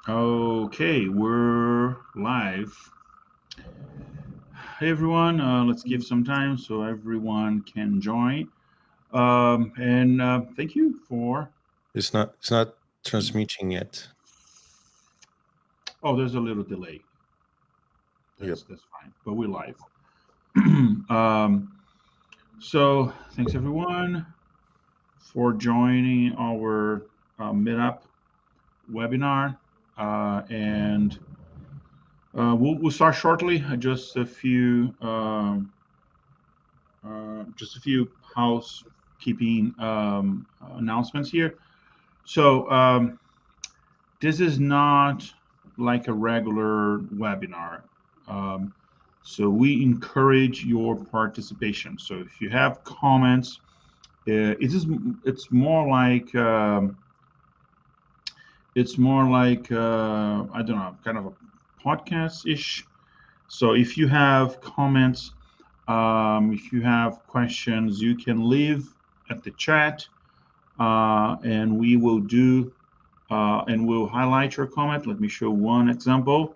Okay, we're live. Hey everyone, let's give some time so everyone can join. And thank you for. It's not transmitting yet. Oh, there's a little delay. Yep. That's fine, but we're live. um, so thanks everyone for joining our meetup webinar, and we'll start shortly. Just a few housekeeping announcements here. So this is not like a regular webinar. Um, so we encourage your participation. So if you have comments, it's more like I don't know, kind of a podcast ish. So if you have comments, if you have questions, you can leave at the chat, and we will do and we'll highlight your comment. Let me show one example.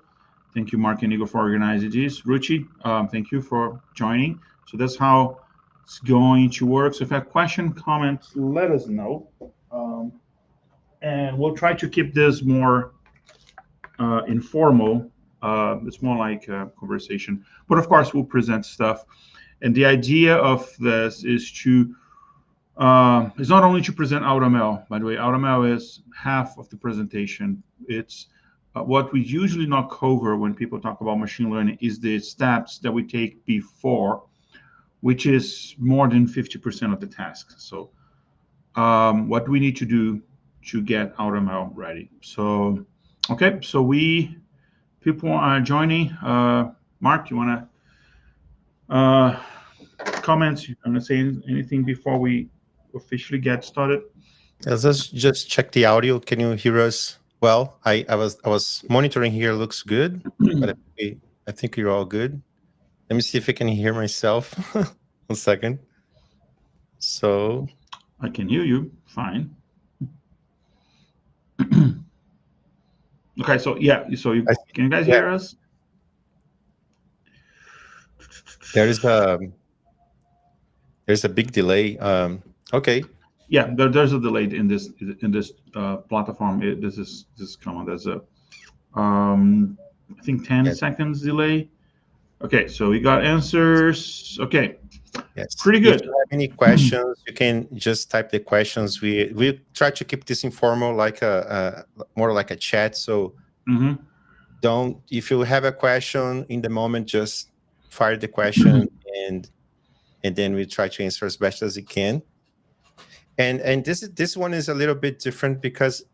Thank you, Mark and Igor, for organizing this. Ruchi, thank you for joining. So that's how it's going to work. So if you have question, comments, let us know. Um, and we'll try to keep this more informal. It's more like a conversation. But of course, we'll present stuff. And the idea of this is not only to present AutoML. By the way, AutoML is half of the presentation. It's what we usually not cover when people talk about machine learning is the steps that we take before, which is more than 50% of the task. So what we need to do to get AutoML ready. So, okay, so people are joining. Mark, you want to comments? You want to say anything before we officially get started? Let's just check the audio. Can you hear us well? I was monitoring here. Looks good, but I think you're all good. Let me see if I can hear myself. 1 second. So I can hear you fine. Okay, so yeah, so I can you guys yeah, hear us? there is there's a big delay. Okay. Yeah, there's a delay in this platform. This is common. There's a I think 10 Yes. seconds delay. Okay, so we got answers. Okay, Yes. pretty If good. you have any questions, you can just type the questions. We try to keep this informal, like a more like a chat. So Hmm. don't if you have a question in the moment, just fire the question, and then we try to answer as best as we can. And this one is a little bit different because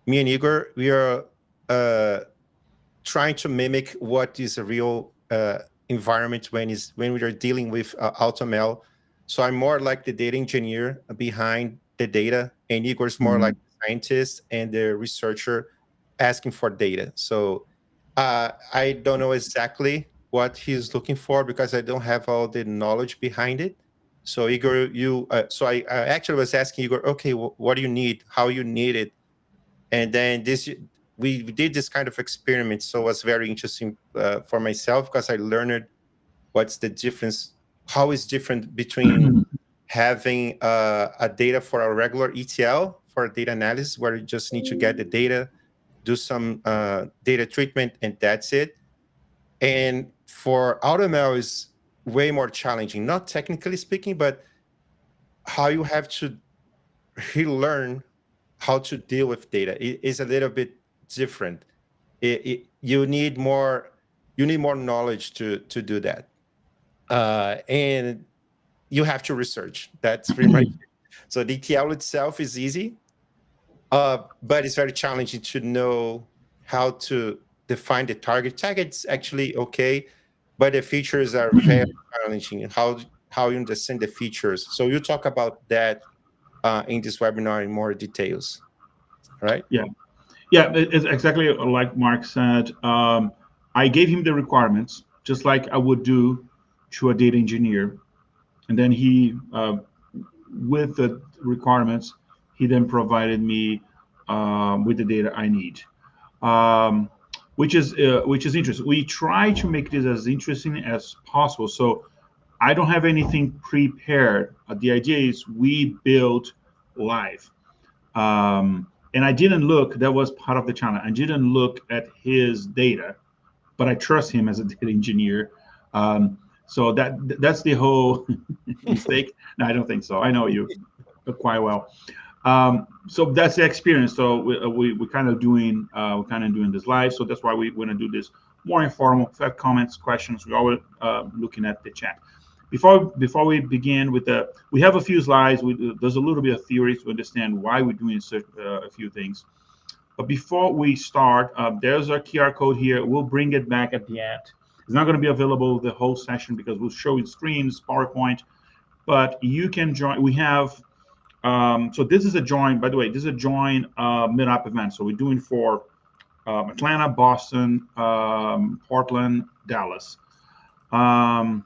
me and Igor, we are uh, trying to mimic what is a real environment when we are dealing with AutoML. So I'm more like the data engineer behind the data, and Igor's more like Hmm. the scientist and the researcher asking for data. So I don't know exactly what he's looking for because I don't have all the knowledge behind it. So Igor, I actually was asking Igor, okay, what do you need? How you need it? And then we did this kind of experiment, so it was very interesting for myself because I learned what's the difference, how is different between having a data for a regular ETL for data analysis where you just need to get the data, do some data treatment, and that's it. And for AutoML is way more challenging, not technically speaking, but how you have to relearn how to deal with data is a little bit different. You need more knowledge to do that, and you have to research. That's pretty much it. So the ETL itself is easy, but it's very challenging to know how to define the target. Target's actually okay, but the features are very challenging. How you understand the features. So you talk about that in this webinar in more details, right? Yeah, yeah, it's exactly like Mark said. I gave him the requirements, just like I would do to a data engineer, and then with the requirements, he then provided me with the data I need. um, which is interesting. We try to make this as interesting as possible. So I don't have anything prepared. The idea is we build live. And I didn't look, that was part of the challenge. I didn't look at his data, but I trust him as a data engineer. So that's the whole mistake. No, I don't think so. I know you quite well. So that's the experience. So we're kind of doing this live. So that's why we want to do this more informal. If you have comments, questions, we're always looking at the chat. Before we begin with we have a few slides. There's a little bit of theory to understand why we're doing a few things. But before we start, there's our QR code here. We'll bring it back at the end. It's not going to be available the whole session because we'll show you screens, PowerPoint, but you can join. We have, so this is a join, by the way, this is a join meetup event. So we're doing for Atlanta, Boston, Portland, Dallas. And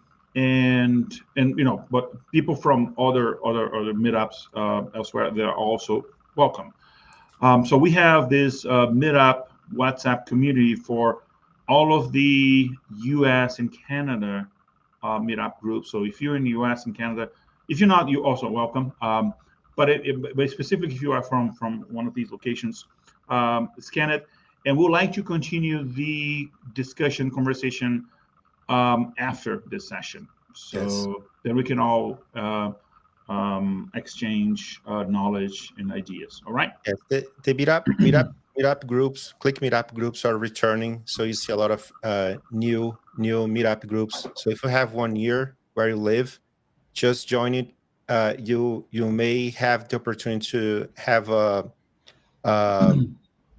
but people from other meetups elsewhere, they're also welcome. So we have this meetup WhatsApp community for all of the U.S. and Canada meetup groups. So if you're in the U.S. and Canada, if you're not, you're also welcome. But specifically, if you are from one of these locations, scan it. And we'd like to continue the discussion, conversation after this session. So Yes. then we can all exchange knowledge and ideas. All right. Yes, the meetup groups, Qlik meetup groups are returning. So you see a lot of new meetup groups. So if you have one year where you live, just join it. You may have the opportunity to have a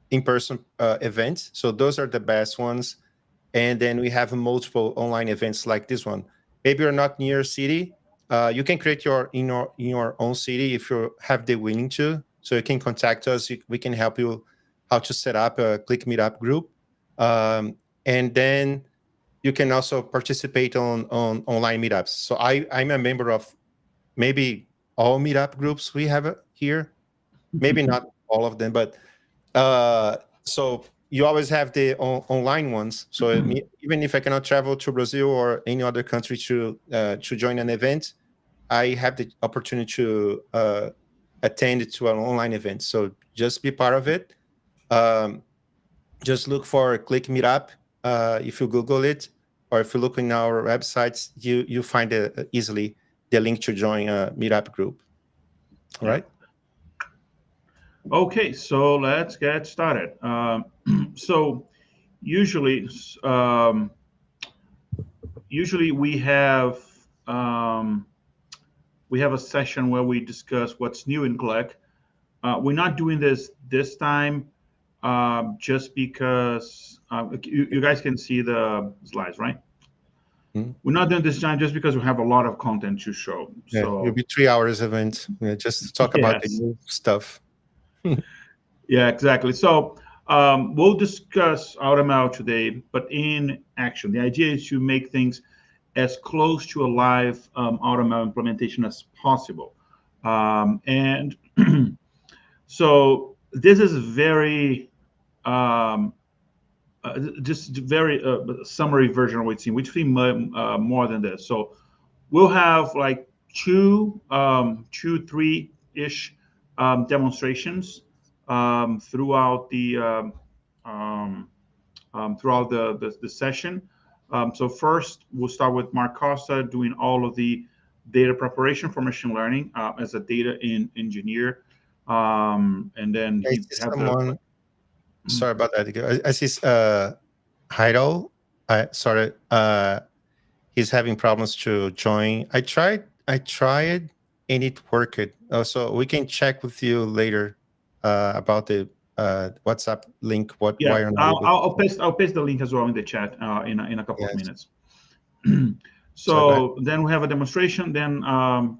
in-person event. So those are the best ones. And then we have multiple online events like this one. Maybe you're not near a city. You can create in your own city if you have the willing to. So you can contact us. We can help you how to set up a Qlik meetup group. And then you can also participate on online meetups. So I'm a member of maybe all meetup groups we have here. Maybe not all of them, but so you always have the online ones. So even if I cannot travel to Brazil or any other country to join an event, I have the opportunity to attend to an online event. So just be part of it. Just look for Qlik Meetup if you Google it, or if you look in our websites, you find easily the link to join a meetup group. All right. Okay, so let's get started. So usually, usually we have a session where we discuss what's new in Qlik. We're not doing this time just because you guys can see the slides, right? Mm-hmm. We're not doing this time just because we have a lot of content to show. Yeah, So it'll be 3 hours event. Just talk about the yes. new stuff. Yeah, exactly. So we'll discuss AutoML today, but in action. The idea is to make things as close to a live AutoML implementation as possible. And so this is very just very summary version of what it's seen, which will be more than this. So we'll have like two, 3-ish demonstrations throughout the session. So first, we'll start with Mark Costa doing all of the data preparation for machine learning as a data engineer, and then I he see have someone. Sorry about that. I see Heidel. Sorry. He's having problems to join. I tried, and it worked. So we can check with you later about the WhatsApp link. Why yeah. you're not able to. I'll paste the link as well in the chat in a couple of Yes. minutes. Sorry, go ahead. So then we have a demonstration. Then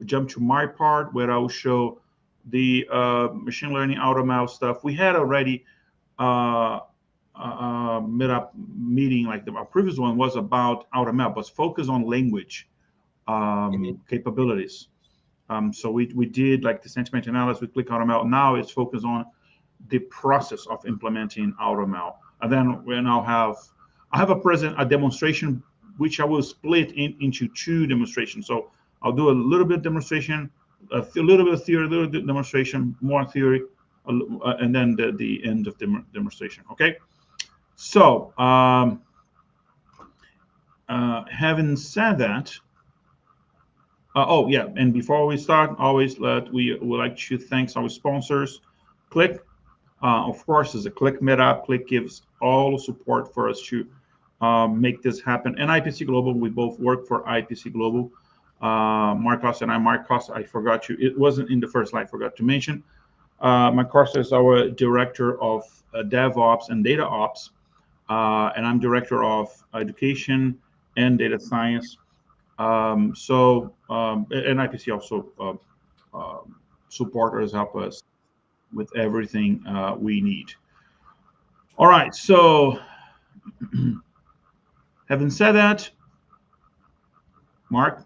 jump to my part where I will show the machine learning AutoML stuff. We had already meetup meeting, like our previous one was about AutoML, but focus on language capabilities. So we did like the sentiment analysis with Qlik AutoML. Now it's focused on the process of implementing AutoML. And then we now I have a demonstration which I will split into two demonstrations. So I'll do a little bit demonstration, a little bit of theory, a little bit demonstration, more theory, and then the end of the demonstration. Okay. So having said that, oh yeah, and before we start, always we would like to thank our sponsors, Qlik. Of course, is a Qlik meetup. Qlik gives all the support for us to make this happen. And IPC Global, we both work for IPC Global. Marcos and I, Marcos, I forgot to, it wasn't in the first slide, I forgot to mention. Marcos is our director of DevOps and Data Ops, and I'm director of education and data science. And IPC also support us, help us with everything we need. All right, so having said that, Mark,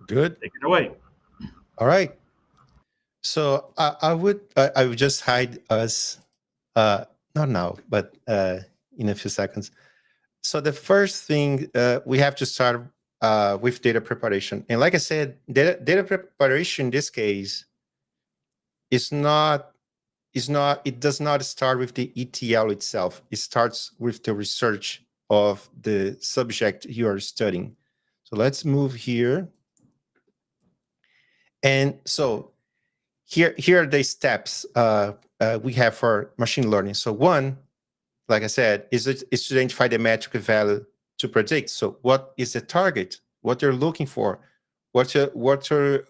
Good. take it away. All right. So I would just hide us, not now, but in a few seconds. So the first thing we have to start with data preparation, and like I said, data preparation in this case is not it does not start with the ETL itself. It starts with the research of the subject you are studying. So let's move here. And so here are the steps we have for machine learning. So one, like I said, is to identify the metric value to predict. So what is the target? What you're looking for? What you're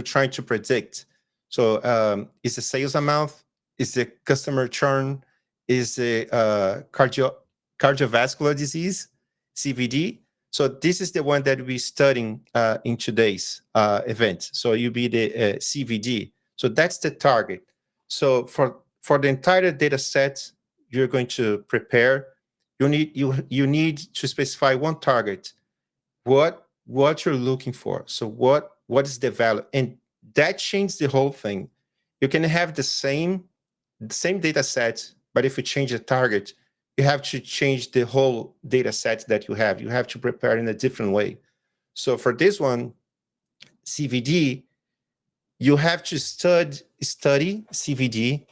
trying to predict? So is the sales amount? Is the customer churn? Is the cardiovascular disease, CVD? So this is the one that we're studying in today's event. So you be the CVD. So that's the target. So for the entire data set you're going to prepare, you need to specify one target. What you're looking for. So what is the value? And that changes the whole thing. You can have the same data set, but if you change the target, you have to change the whole data set that you have. You have to prepare in a different way. So for this one, CVD, you have to study CVD.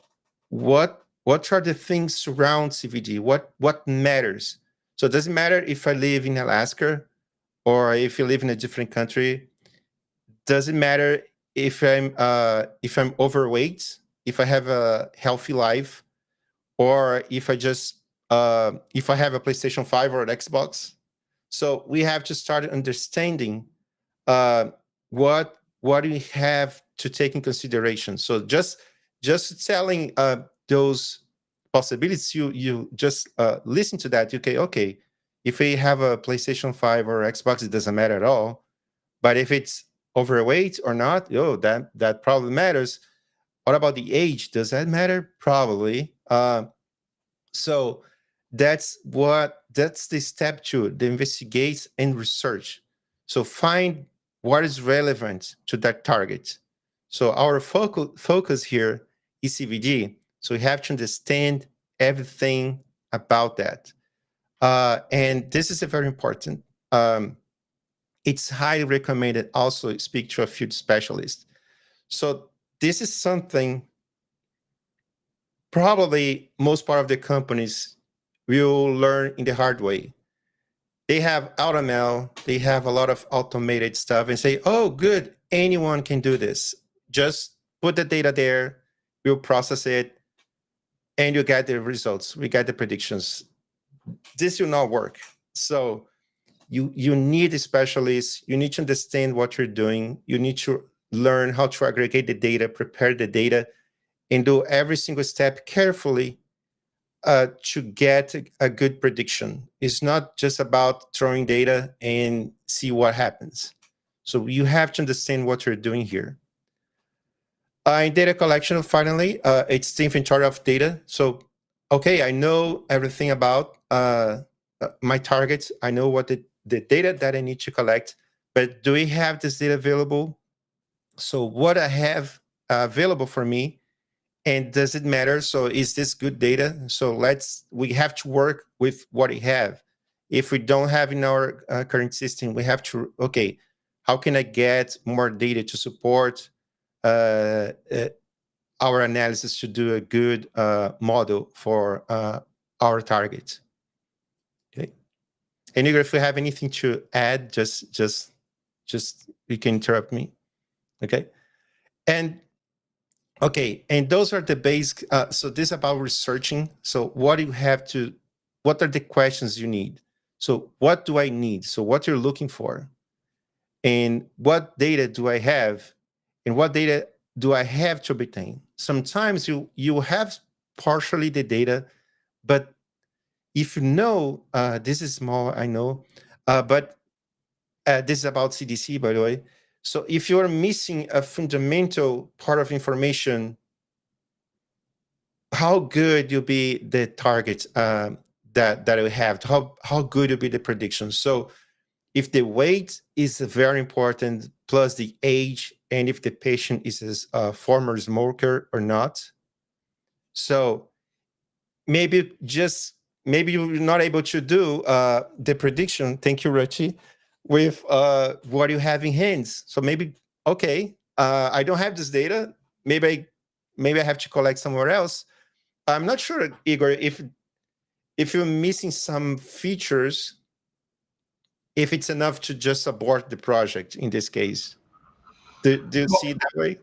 What are the things surround CVD? What matters? So it doesn't matter if I live in Alaska or if you live in a different country. Doesn't matter if I'm overweight, if I have a healthy life, or if I have a PlayStation 5 or an Xbox. So we have to start understanding what we have to take in consideration. So just telling those possibilities, you just listen to that. Okay, if we have a PlayStation 5 or Xbox, it doesn't matter at all. But if it's overweight or not, that probably matters. What about the age? Does that matter? Probably. So that's the step 2, the investigate and research. So find what is relevant to that target. So our focus here is CVD. So we have to understand everything about that. And this is a very important. It's highly recommended also speak to a field specialist. So this is something probably most part of the companies will learn in the hard way. They have AutoML, they have a lot of automated stuff and say, oh, good, anyone can do this. Just put the data there, we'll process it, and you get the results. We get the predictions. This will not work. So you need a specialist. You need to understand what you're doing. You need to learn how to aggregate the data, prepare the data, and do every single step carefully to get a good prediction. It's not just about throwing data and see what happens. So you have to understand what you're doing here. In data collection, finally, it's the inventory of data. So, okay, I know everything about my targets. I know what the data that I need to collect, but do we have this data available? So what I have available for me And does it matter? So is this good data? So we have to work with what we have. If we don't have in our current system, we have to, okay, how can I get more data to support uh, uh, our analysis to do a good model for our target? Okay. And Igor, if you have anything to add, just you can interrupt me. Okay. And okay, and those are the basic. So this is about researching. So what do you have to? What are the questions you need? So what do I need? So what you're looking for, and what data do I have, and what data do I have to obtain? Sometimes you have partially the data, but if you know, this is small, I know, but this is about CDC, by the way. So if you're missing a fundamental part of information, how good will be the targets that we have? How good will be the prediction? So if the weight is very important, plus the age, and if the patient is a former smoker or not, so maybe you're not able to do the prediction. Thank you, Richie, with what you have in hands. So maybe okay, I don't have this data. Maybe I have to collect somewhere else. I'm not sure, Igor, if you're missing some features, if it's enough to just abort the project in this case. Do you see it that way?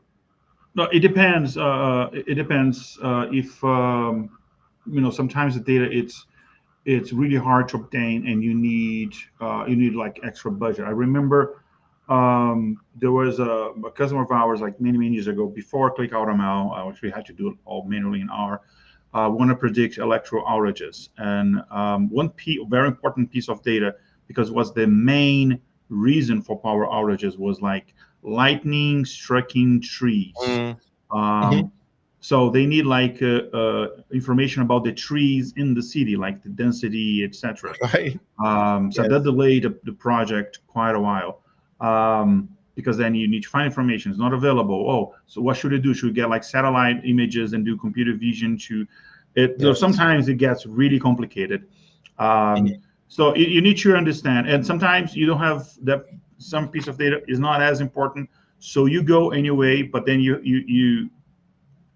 No, it depends. It depends if sometimes the data it's really hard to obtain, and you need like extra budget. I remember there was a customer of ours like many years ago before Qlik AutoML, which we had to do it all manually in R. Want to predict electro outages, and very important piece of data, because it was the main reason for power outages, was like lightning striking trees. Mm. Mhm. Um, so they need like information about the trees in the city, like the density, etc. Right. So Yes. that delayed the project quite a while, because then you need to find information. It's not available. Oh, so what should I do? Should we get like satellite images and do computer vision to it? Yes. Sometimes it gets really complicated. Um, Mhm. so you need to understand, and sometimes you don't have that. Some piece of data is not as important, so you go anyway. But then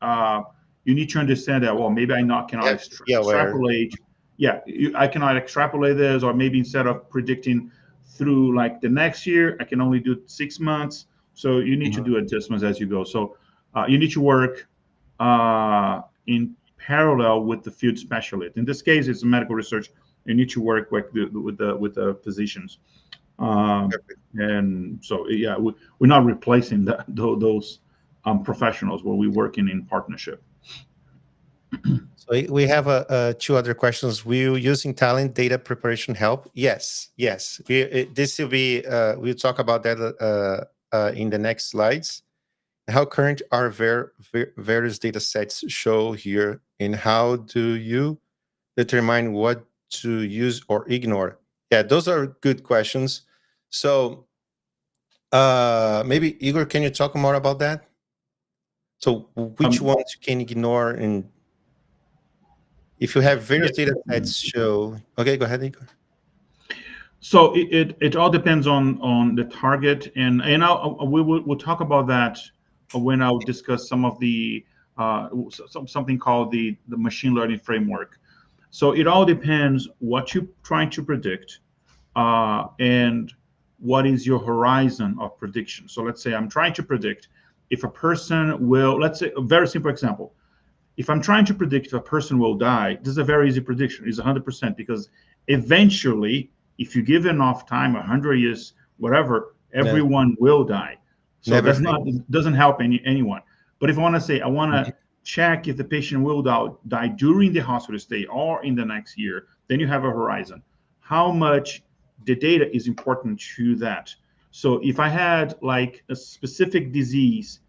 uh, you need to understand that, well, maybe You cannot have to be aware. extrapolate. Yeah, I cannot extrapolate this, or maybe instead of predicting through like the next year, I can only do 6 months. So you need to Mhm. do adjustments as you go. So you need to work in parallel with the field specialist. In this case, it's medical research. You need to work with the physicians. Um, Perfect. and so, yeah, we're not replacing those professionals, where we're working in partnership. So we have two other questions. Will using talent data preparation help? Yes, yes. This will be. We'll talk about that in the next slides. How current are various data sets show here, and how do you determine what to use or ignore? Yeah, those are good questions. So maybe Igor, can you talk more about that? So which Um, ones you can ignore, and if you have various data sets show, okay, go ahead, Igor. So it all depends on the target, and we'll talk about that when I'll discuss some of the something called the machine learning framework. So it all depends what you're trying to predict, and what is your horizon of prediction. So let's say I'm trying to predict if a person will. Let's say a very simple example. If I'm trying to predict if a person will die, this is a very easy prediction. It's 100%, because eventually, if you give enough time, 100 years, whatever, Yeah, everyone will die. So never that's not fails. doesn't help anyone. But if I want to say I want Mhm. to check if the patient will die during the hospital stay or in the next year, then you have a horizon. How much the data is important to that. So if I had like a specific disease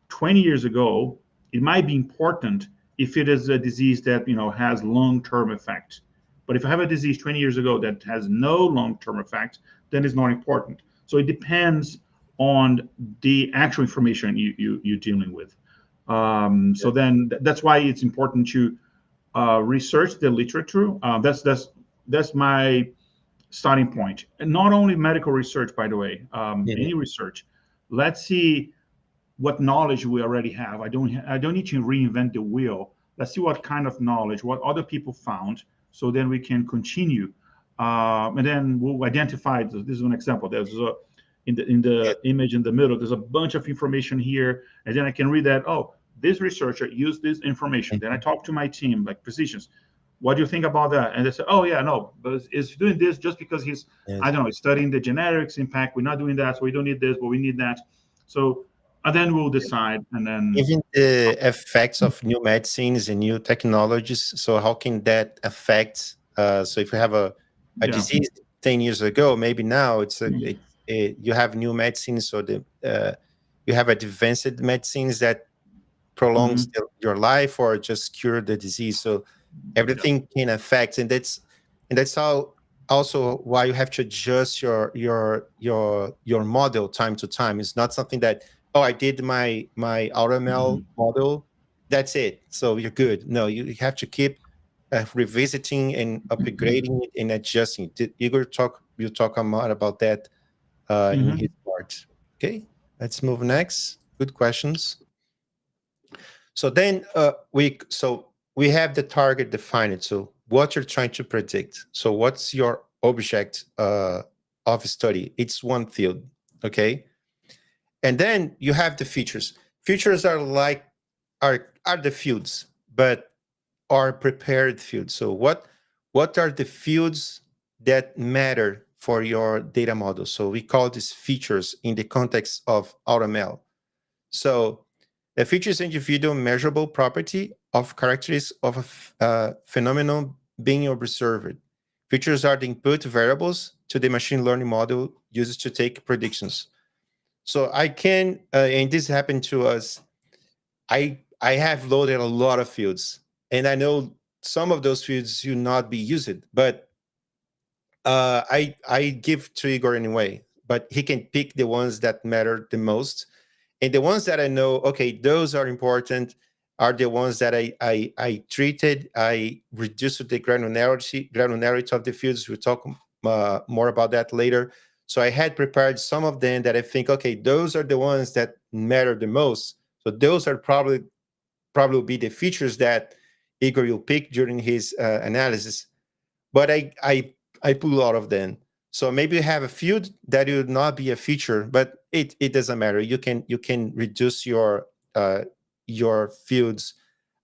20 years ago, it might be important if it is a disease that has long-term effect. But if I have a disease 20 years ago that has no long-term effect, then it's not important. So it depends on the actual information you're dealing with. So then that's why it's important to research the literature. That's my starting point. And not only medical research, by the way, Yeah. any research. Let's see what knowledge we already have. I don't need to reinvent the wheel. Let's see what kind of knowledge, what other people found, so then we can continue. And then we'll identify. This is an example. There's a in the image in the middle. There's a bunch of information here, and then I can read that. Oh, this researcher used this information. Then I talk to my team, like physicians. What do you think about that? And they say, oh yeah, no, but is doing this just because he's, I Yes. don't know, studying the generics impact. We're not doing that, so we don't need this, but we need that. So and then we'll decide, and then Even the effects of new medicines and new technologies. So how can that affect? So if you have a yeah. disease 10 years ago, maybe now you have new medicines, so you have advanced medicines that prolongs Mhm. your life or just cure the disease. So Yeah. everything can affect, and that's how also why you have to adjust your model time to time. It's not something that, oh, I did my AutoML Mhm. model, that's it, so you're good. No, you have to keep revisiting and upgrading it and adjusting it. Igor you talk a lot about that in his Mhm. part. Okay, let's move next. Good questions. So then we have the target defined. So what you're trying to predict. So what's your object of study? It's one field, okay? And then you have the features. Features are like are the fields, but are prepared fields. So what are the fields that matter for your data model? So we call these features in the context of AutoML. So a feature is individual measurable property of characteristics of a phenomenon being observed. Features are the input variables to the machine learning model used to take predictions. So I can, and this happened to us. I have loaded a lot of fields, and I know some of those fields should not be used, but I give to Igor anyway. But he can pick the ones that matter the most, and the ones that I know, okay, those are important, are the ones that I treated. I reduced the granularity of the fields. We'll talk more about that later. So I had prepared some of them that I think, okay, those are the ones that matter the most. So those are probably will be the features that Igor will pick during his analysis. But I pull a lot of them. So maybe you have a field that would not be a feature, but it doesn't matter. You can reduce your fields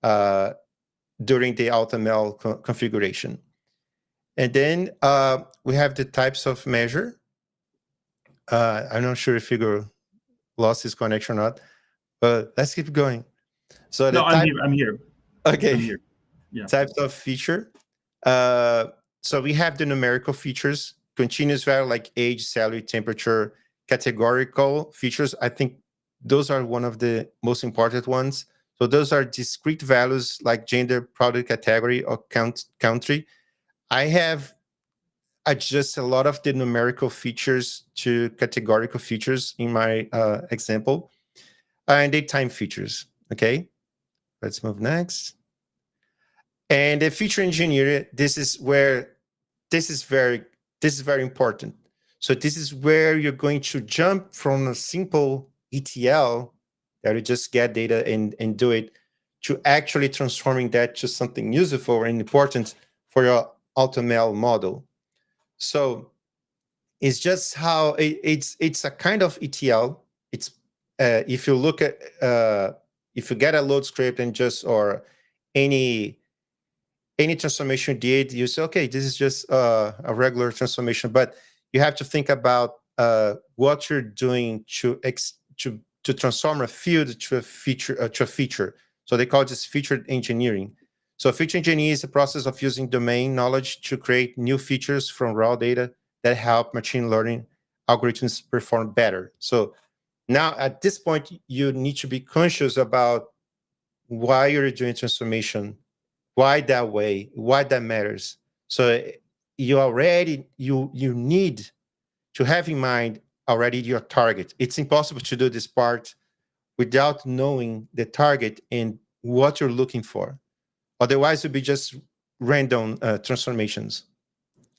uh, during the AutoML configuration. And then we have the types of measure. I'm not sure if Igor lost his connection or not, but let's keep going. So the No, I'm type, here. I'm here. I'm okay, here. Yeah. types of feature. Uh, so we have the numerical features, continuous value like age, salary, temperature, categorical features. I think those are one of the most important ones. So those are discrete values like gender, product category, or country. I have adjusted a lot of the numerical features to categorical features in my example, and the time features. Okay, let's move next. And the feature engineer, this is very this is very important. So this is where you're going to jump from a simple ETL that you just get data and do it, to actually transforming that to something useful and important for your AutoML model. So it's just how it's a kind of ETL. It's if you look at if you get a load script and just or any transformation you did, you say, okay, this is just a regular transformation, but you have to think about what you're doing to transform a field to a feature. So they call this feature engineering. So feature engineering is the process of using domain knowledge to create new features from raw data that help machine learning algorithms perform better. So now at this point, you need to be conscious about why you're doing transformation, why that way, why that matters. So you need to have in mind already your target. It's impossible to do this part without knowing the target and what you're looking for. Otherwise, it would be just random transformations.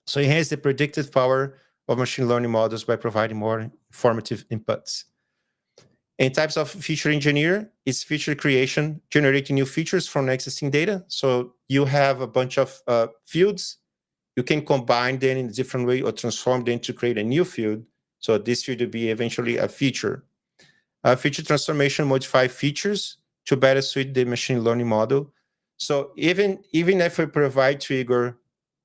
So enhance the predictive power of machine learning models by providing more informative inputs. And types of feature engineer is feature creation, generating new features from existing data. So you have a bunch of fields. You can combine them in a different way or transform them to create a new field. So this field will be eventually a feature. Feature transformation modify features to better suit the machine learning model. So even if we provide to Igor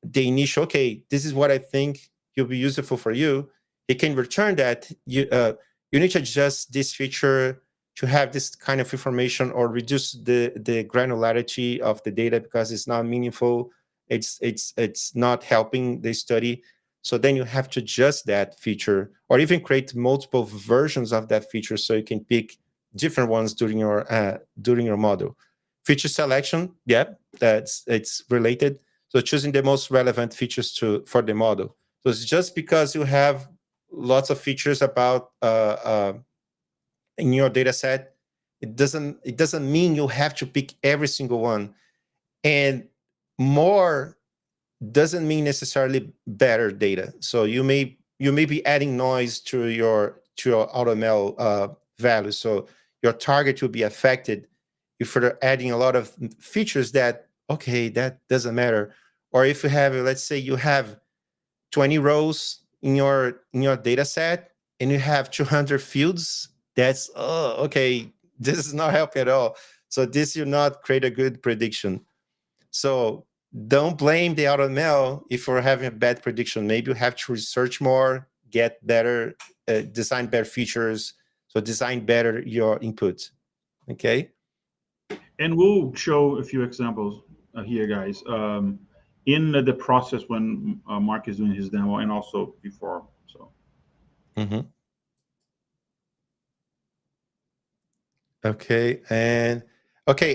the initial, okay, this is what I think will be useful for you, it can return that. You need to adjust this feature to have this kind of information or reduce the granularity of the data because it's not meaningful. It's not helping the study. So then you have to adjust that feature or even create multiple versions of that feature so you can pick different ones during your model. Feature selection, yeah, it's related. So choosing the most relevant features for the model. So it's just because you have lots of features about in your data set, it doesn't mean you have to pick every single one. And more doesn't mean necessarily better data. So you may be adding noise to your AutoML value. So your target will be affected if you're adding a lot of features that, okay, that doesn't matter. Or if you have, let's say you have 20 rows in your data set and you have 200 fields, that's, oh, okay, this is not helping at all. So this will not create a good prediction. So don't blame the AutoML if you're having a bad prediction. Maybe you have to research more, get better, design better features. So design better your input. Okay. And we'll show a few examples here, guys, in the process when Mark is doing his demo and also before. So. Mm-hmm. Okay,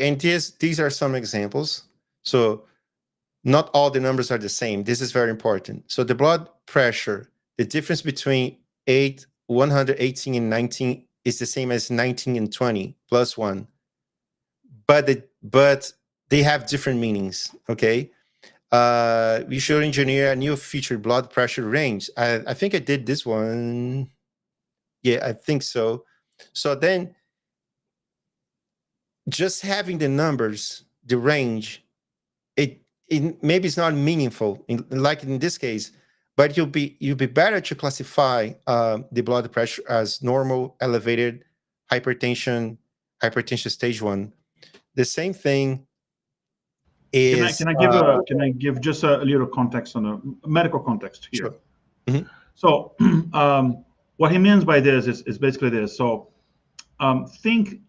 and these are some examples. So not all the numbers are the same. This is very important. So the blood pressure, the difference between 118 and 19 is the same as 19 and 20 plus 1. But they have different meanings, okay? We should engineer a new feature, blood pressure range. I think I did this one. Yeah, I think so. So then just having the numbers, the range, it maybe it's not meaningful, like in this case, but you'll be better to classify the blood pressure as normal, elevated, hypertension stage 1. The same thing is. Can I give just a little context on the medical context here? Sure. Mm-hmm. So what he means by this is basically this. So think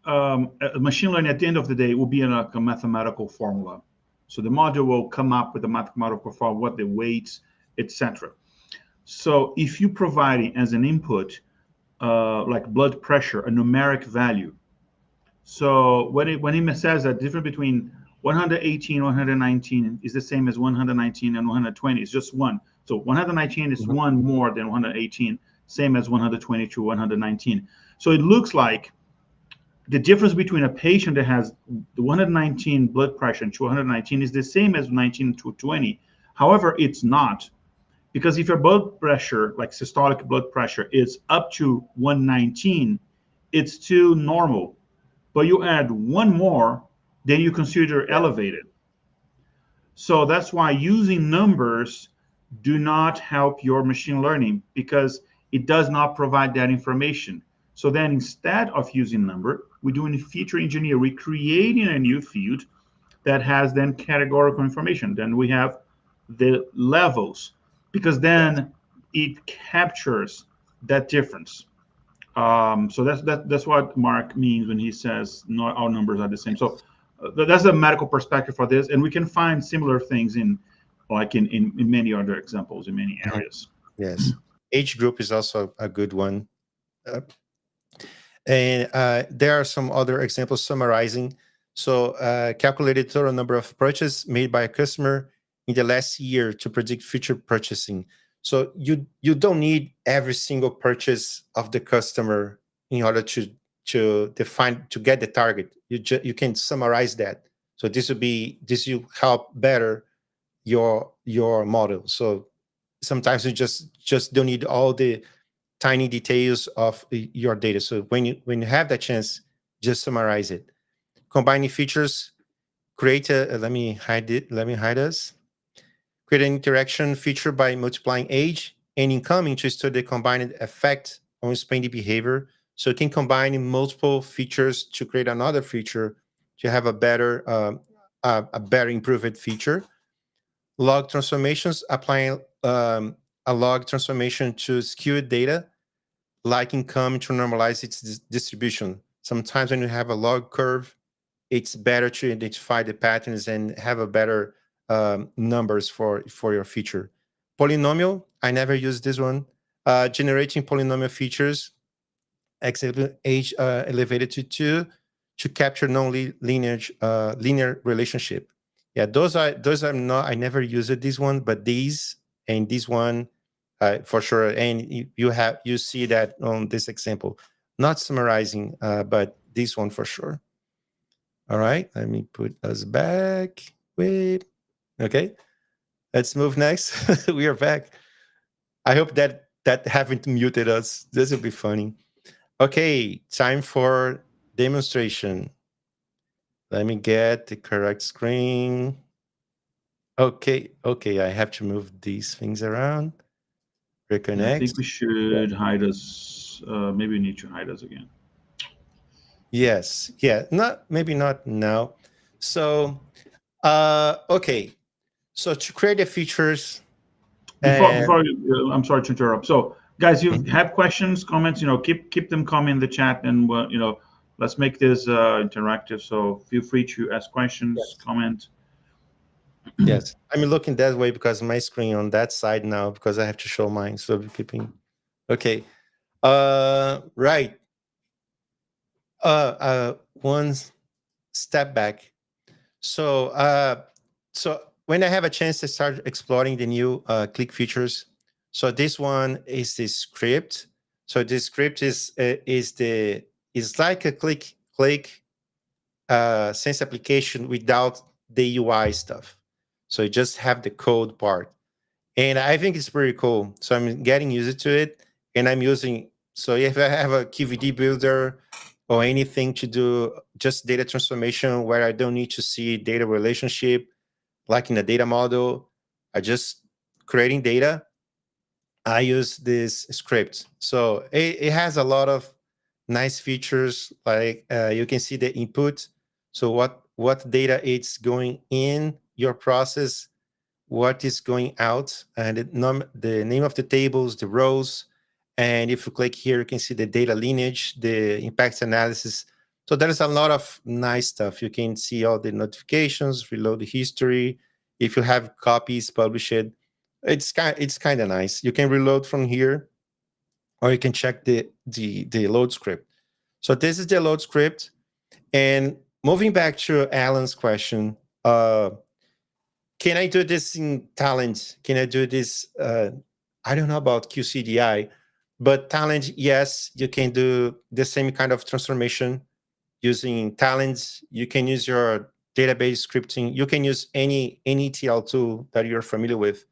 machine learning at the end of the day will be like a mathematical formula. So the module will come up with a mathematical formula, what the weights, etc. So if you provide it as an input, like blood pressure, a numeric value. So when he says that difference between 118 and 119 is the same as 119 and 120, it's just one. So 119 is one more than 118, same as 120 to 119. So it looks like the difference between a patient that has the 119 blood pressure and 219 is the same as 19 to 20. However, it's not, because if your blood pressure, like systolic blood pressure, is up to 119, it's still normal. But you add one more, then you consider elevated. So that's why using numbers do not help your machine learning, because it does not provide that information. So then instead of using number, we're doing feature engineer, we're creating a new field that has then categorical information. Then we have the levels, because then it captures that difference. So that's what Mark means when he says not all numbers are the same. So that's a medical perspective for this, and we can find similar things in many other examples in many areas. Yes, age group is also a good one. And there are some other examples summarizing. So calculated total number of purchases made by a customer in the last year to predict future purchasing. So you don't need every single purchase of the customer in order to to define to get the target. You can summarize that. So this will help better your model. So sometimes you just don't need all the tiny details of your data. So when you have that chance, just summarize it. Combining features, create a let me hide it. Let me hide us. Create an interaction feature by multiplying age and incoming to study the combined effect on spending behavior. So you can combine multiple features to create another feature to have a better improved feature. Log transformations, applying a log transformation to skewed data, like income to normalize its distribution. Sometimes when you have a log curve, it's better to identify the patterns and have a better numbers for your feature. Polynomial, I never use this one. Generating polynomial features, age elevated to 2 to capture linear relationship. Yeah, those are not. I never used this one, but these and this one for sure. And you see that on this example, not summarizing, but this one for sure. All right, let me put us back. Wait, okay, let's move next. We are back. I hope that haven't muted us. This will be funny. Okay, time for demonstration. Let me get the correct screen. Okay, I have to move these things around. Yeah, I think Reconnect. we should hide us. Maybe we need to hide us again. Yes, yeah, maybe not now. So, okay. So to create the features and I'm sorry to interrupt. So, guys, you have questions, comments, keep them coming in the chat, and let's make this interactive. So feel free to ask questions, yes, comment. yes, I'm looking that way because my screen on that side now because I have to show mine. So I'm keeping. Okay. Right. One step back. So, so when I have a chance to start exploring the new Qlik features, so this one is the script. So this script is like a Qlik Sense application without the UI stuff. So you just have the code part, and I think it's pretty cool. So I'm getting used to it, and I'm using. So if I have a QVD builder or anything to do just data transformation where I don't need to see data relationship, like in a data model, I just creating data. I use this script. So it has a lot of nice features. Like you can see the input. So what data it's going in your process, what is going out, and the name of the tables, the rows. And if you click here, you can see the data lineage, the impact analysis. So there's a lot of nice stuff. You can see all the notifications, reload the history. If you have copies, publish it. It's kind of nice. You can reload from here, or you can check the load script. So this is the load script. And moving back to Alan's question, can I do this in Talent? Can I do this? I don't know about QCDI, but Talent, yes, you can do the same kind of transformation using Talent. You can use your database scripting. You can use any ETL tool that you're familiar with.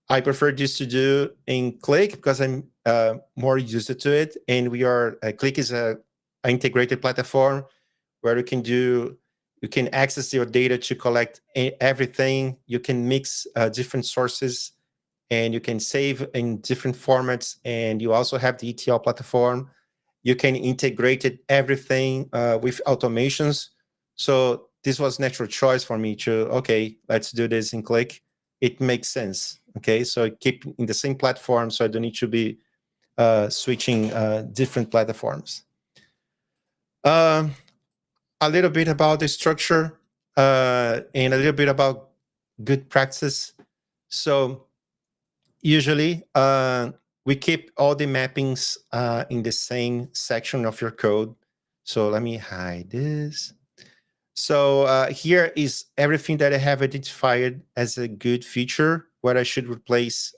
I prefer this to do in Qlik because I'm more used to it. And Qlik is a integrated platform where you can access your data to collect everything. You can mix different sources, and you can save in different formats. And you also have the ETL platform. You can integrate everything with automations. So this was natural choice for me to, okay, let's do this in Qlik. It makes sense. Okay, so I keep in the same platform, so I don't need to be switching different platforms. A little bit about the structure and a little bit about good practice. So usually we keep all the mappings in the same section of your code. So let me hide this. So here is everything that I have identified as a good feature where I should replace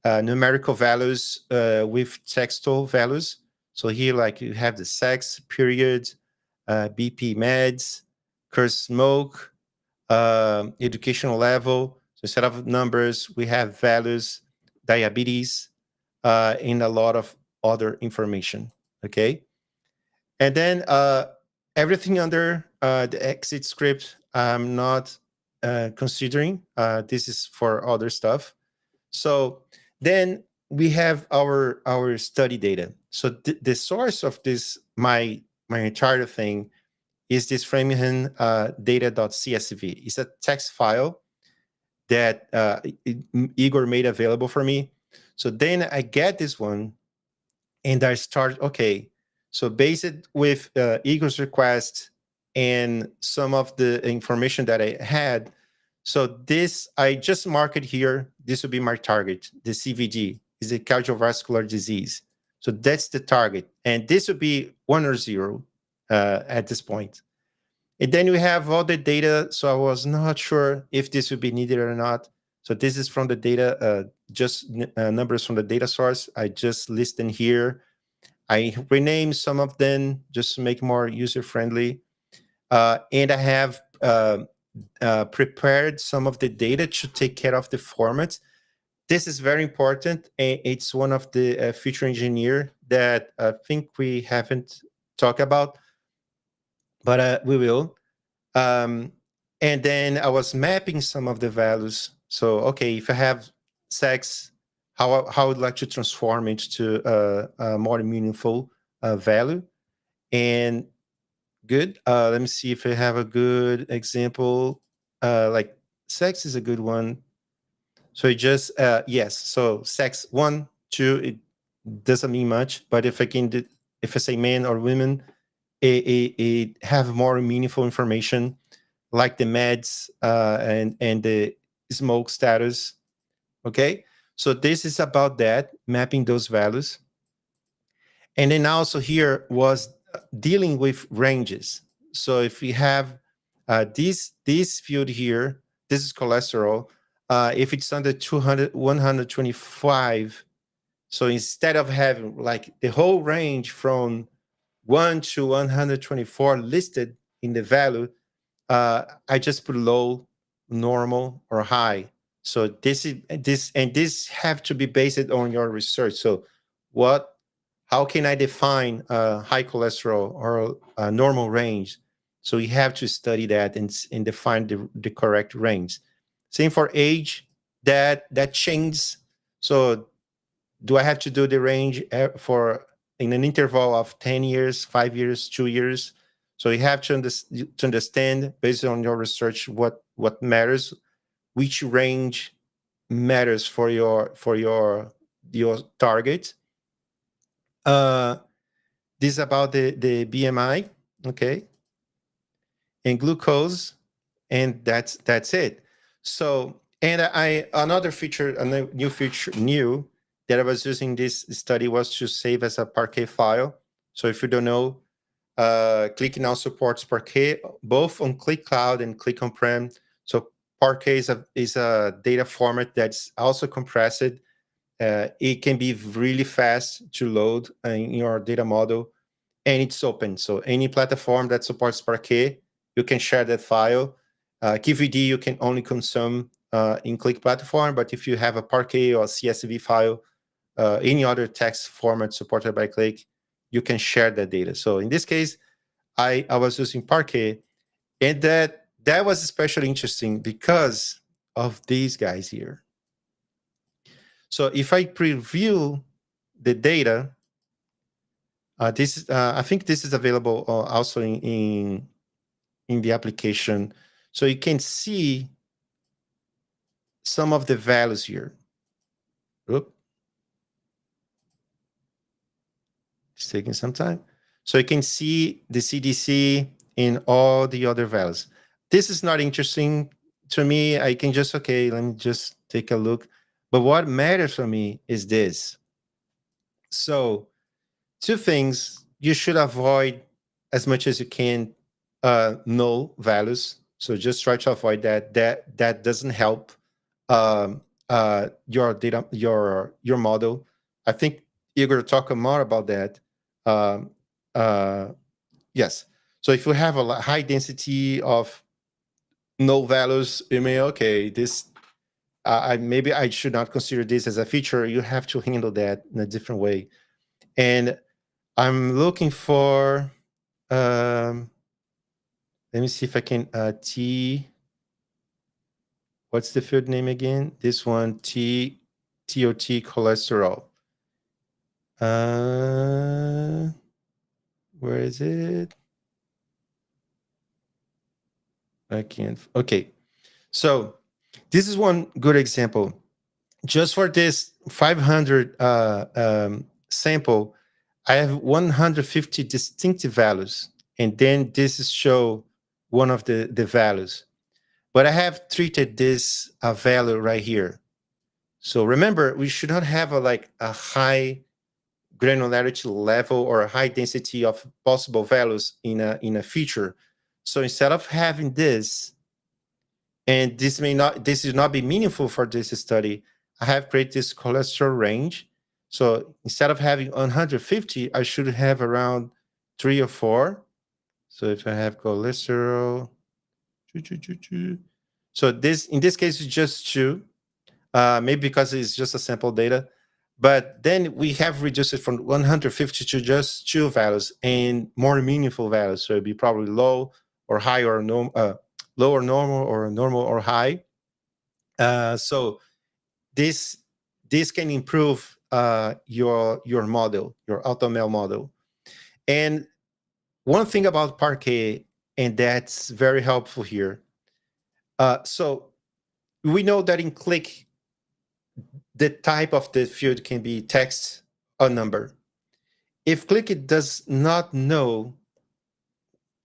numerical values with textual values. So here, like you have the sex, period, BP meds, curse smoke, educational level. So instead of numbers, we have values, diabetes, and a lot of other information. Okay. And then everything under the exit script, I'm not considering. This is for other stuff. So then we have our study data. So the source of this my entire thing is this Framingham data.csv. It's a text file that Igor made available for me. So then I get this one and I start, okay, so based with Igor's request and some of the information that I had, so this, I just mark it here. This would be my target. The CVD is a cardiovascular disease. So that's the target. And this would be 1 or 0 at this point. And then we have all the data. So I was not sure if this would be needed or not. So this is from the data, just numbers from the data source. I just list them here. I rename some of them just to make more user-friendly. And I have prepared some of the data to take care of the formats. This is very important. It's one of the feature engineer that I think we haven't talked about, but we will. And then I was mapping some of the values. So, okay, if I have sex, how I would like to transform it to a more meaningful value. And good. Let me see if I have a good example. Like sex is a good one. So it just yes. So sex 1, 2. It doesn't mean much, but if I say men or women, it have more meaningful information, like the meds and the smoke status. Okay, so this is about that, mapping those values. And then also here was dealing with ranges. So if we have this field here, this is cholesterol. If it's under 200, 125, so instead of having like the whole range from 1 to 124 listed in the value, I just put low, normal, or high. So this have to be based on your research. So how can I define high cholesterol or a normal range? So you have to study that and define the correct range. Same for age, that changes. So do I have to do the range for in an interval of 10 years, 5 years, 2 years? So you have to understand based on your research what matters, which range matters for your target. This is about the BMI, okay, and glucose, and that's it. So, and another feature, a new feature that I was using this study was to save as a Parquet file. So if you don't know, Qlik now supports Parquet both on Qlik Cloud and Qlik On-Prem. So Parquet is a data format that's also compressed. It can be really fast to load in your data model, and it's open. So any platform that supports Parquet, you can share that file. QVD you can only consume in Qlik platform, but if you have a Parquet or CSV file, any other text format supported by Qlik, you can share that data. So in this case, I was using Parquet, and that was especially interesting because of these guys here. So if I preview the data, I think this is available also in the application. So you can see some of the values here. Oops. It's taking some time. So you can see the CDC and all the other values. This is not interesting to me. I can just, okay, let me just take a look. But what matters for me is this. So 2 things: you should avoid as much as you can null values. So just try to avoid that. That doesn't help your data, your model. I think Igor talked more about that. Um, yes. So if you have a high density of null values, you may, okay, this, maybe I should not consider this as a feature. You have to handle that in a different way. And I'm looking for, let me see if I can, what's the field name again? This one, TOT cholesterol. Where is it? I can't. Okay. So this is one good example. Just for this 500 sample, I have 150 distinctive values. And then this is show one of the values. But I have treated this value right here. So remember, we should not have a high granularity level or a high density of possible values in a feature. So instead of having this, and this is not be meaningful for this study, I have created this cholesterol range. So instead of having 150, I should have around 3 or 4. So if I have cholesterol, so this in this case is just 2. Maybe because it's just a sample data. But then we have reduced it from 150 to just 2 values and more meaningful values. So it'd be probably low or high or low or normal or high. So this can improve your model, your AutoML model. And one thing about Parquet, and that's very helpful here. So we know that in Qlik, the type of the field can be text or number. If Qlik does not know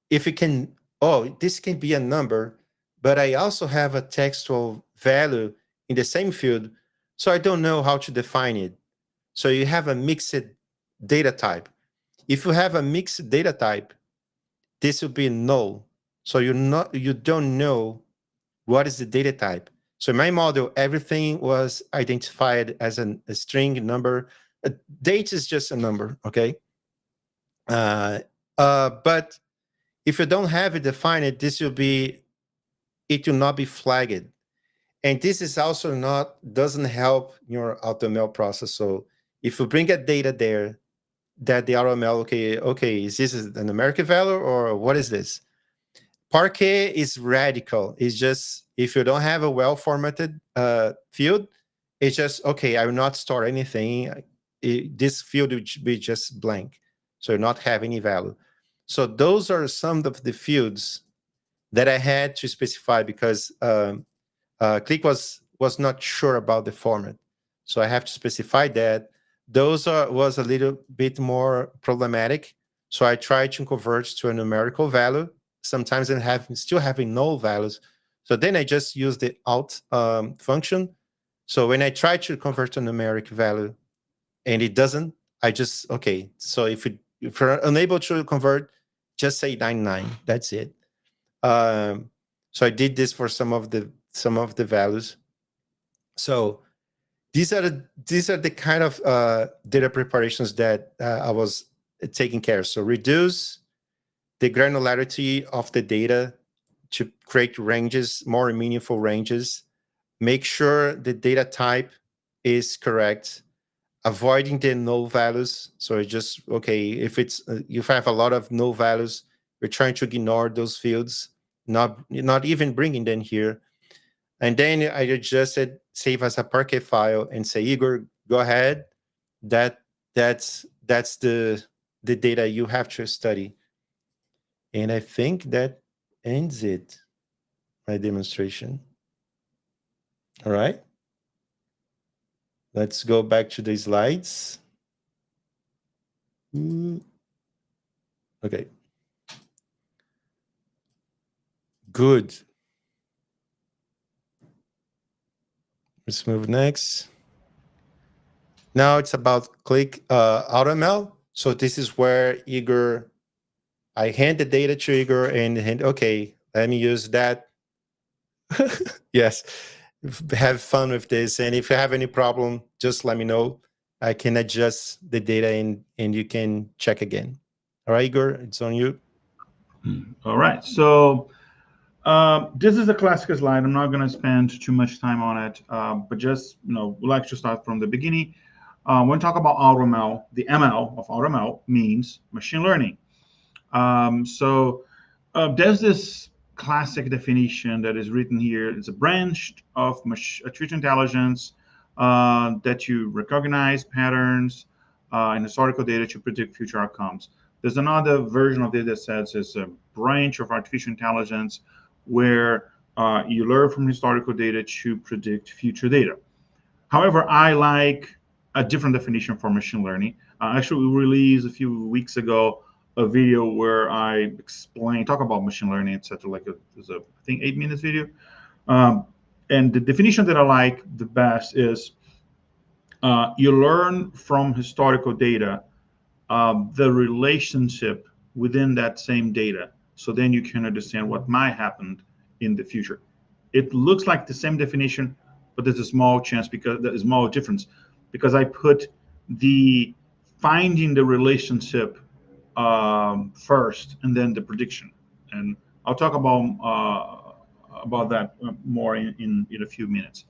if it can, oh, this can be a number, but I also have a textual value in the same field, so I don't know how to define it. So you have a mixed data type. If you have a mixed data type, this will be null. So you don't know what is the data type. So in my model, everything was identified as a string number. A date is just a number, okay? But if you don't have it defined, it will not be flagged. And this is also doesn't help your AutoML process. So if you bring a data there that the AutoML, okay, is this an numeric value or what is this? Parquet is radical. It's just, if you don't have a well-formatted field, it's just, okay, I will not store anything. This field will be just blank. So not have any value. So those are some of the fields that I had to specify because Qlik was not sure about the format. So I have to specify that. Was a little bit more problematic. So I tried to convert to a numerical value. Sometimes I still having null values. So then I just use the alt function. So when I try to convert to numeric value and it doesn't, I just, okay. So if you're unable to convert, just say 99. That's it. So I did this for some of the values. So these are the kind of data preparations that I was taking care of. So reduce the granularity of the data to create ranges, more meaningful ranges. Make sure the data type is correct. Avoiding the null values. So it's just, okay, if you have a lot of null values, we're trying to ignore those fields, not even bringing them here. And then I adjusted save as a Parquet file and say, Igor, go ahead. That's the data you have to study. And I think that ends it, my demonstration. All right. Let's go back to the slides. Okay. Good. Let's move next. Now it's about Qlik AutoML. So this is where Igor, I hand the data to Igor and okay, let me use that. Yes, have fun with this. And if you have any problem, just let me know. I can adjust the data and you can check again. All right, Igor, it's on you. All right. So this is a classic slide. I'm not going to spend too much time on it, but just we'd like to start from the beginning. When we talk about AutoML, the ML of AutoML means machine learning. There's this classic definition that is written here. It's a branch of artificial intelligence that you recognize patterns in historical data to predict future outcomes. There's another version of this that says it's a branch of artificial intelligence where you learn from historical data to predict future data. However, I like a different definition for machine learning. Actually, we released a few weeks ago a video where I talk about machine learning, etc. Like it was I think 8 minutes video. Um, and the definition that I like the best is you learn from historical data the relationship within that same data. So then you can understand what might happen in the future. It looks like the same definition, but there's a small chance because there's a small difference because I put the finding the relationship first and then the prediction. And I'll talk about that more in a few minutes.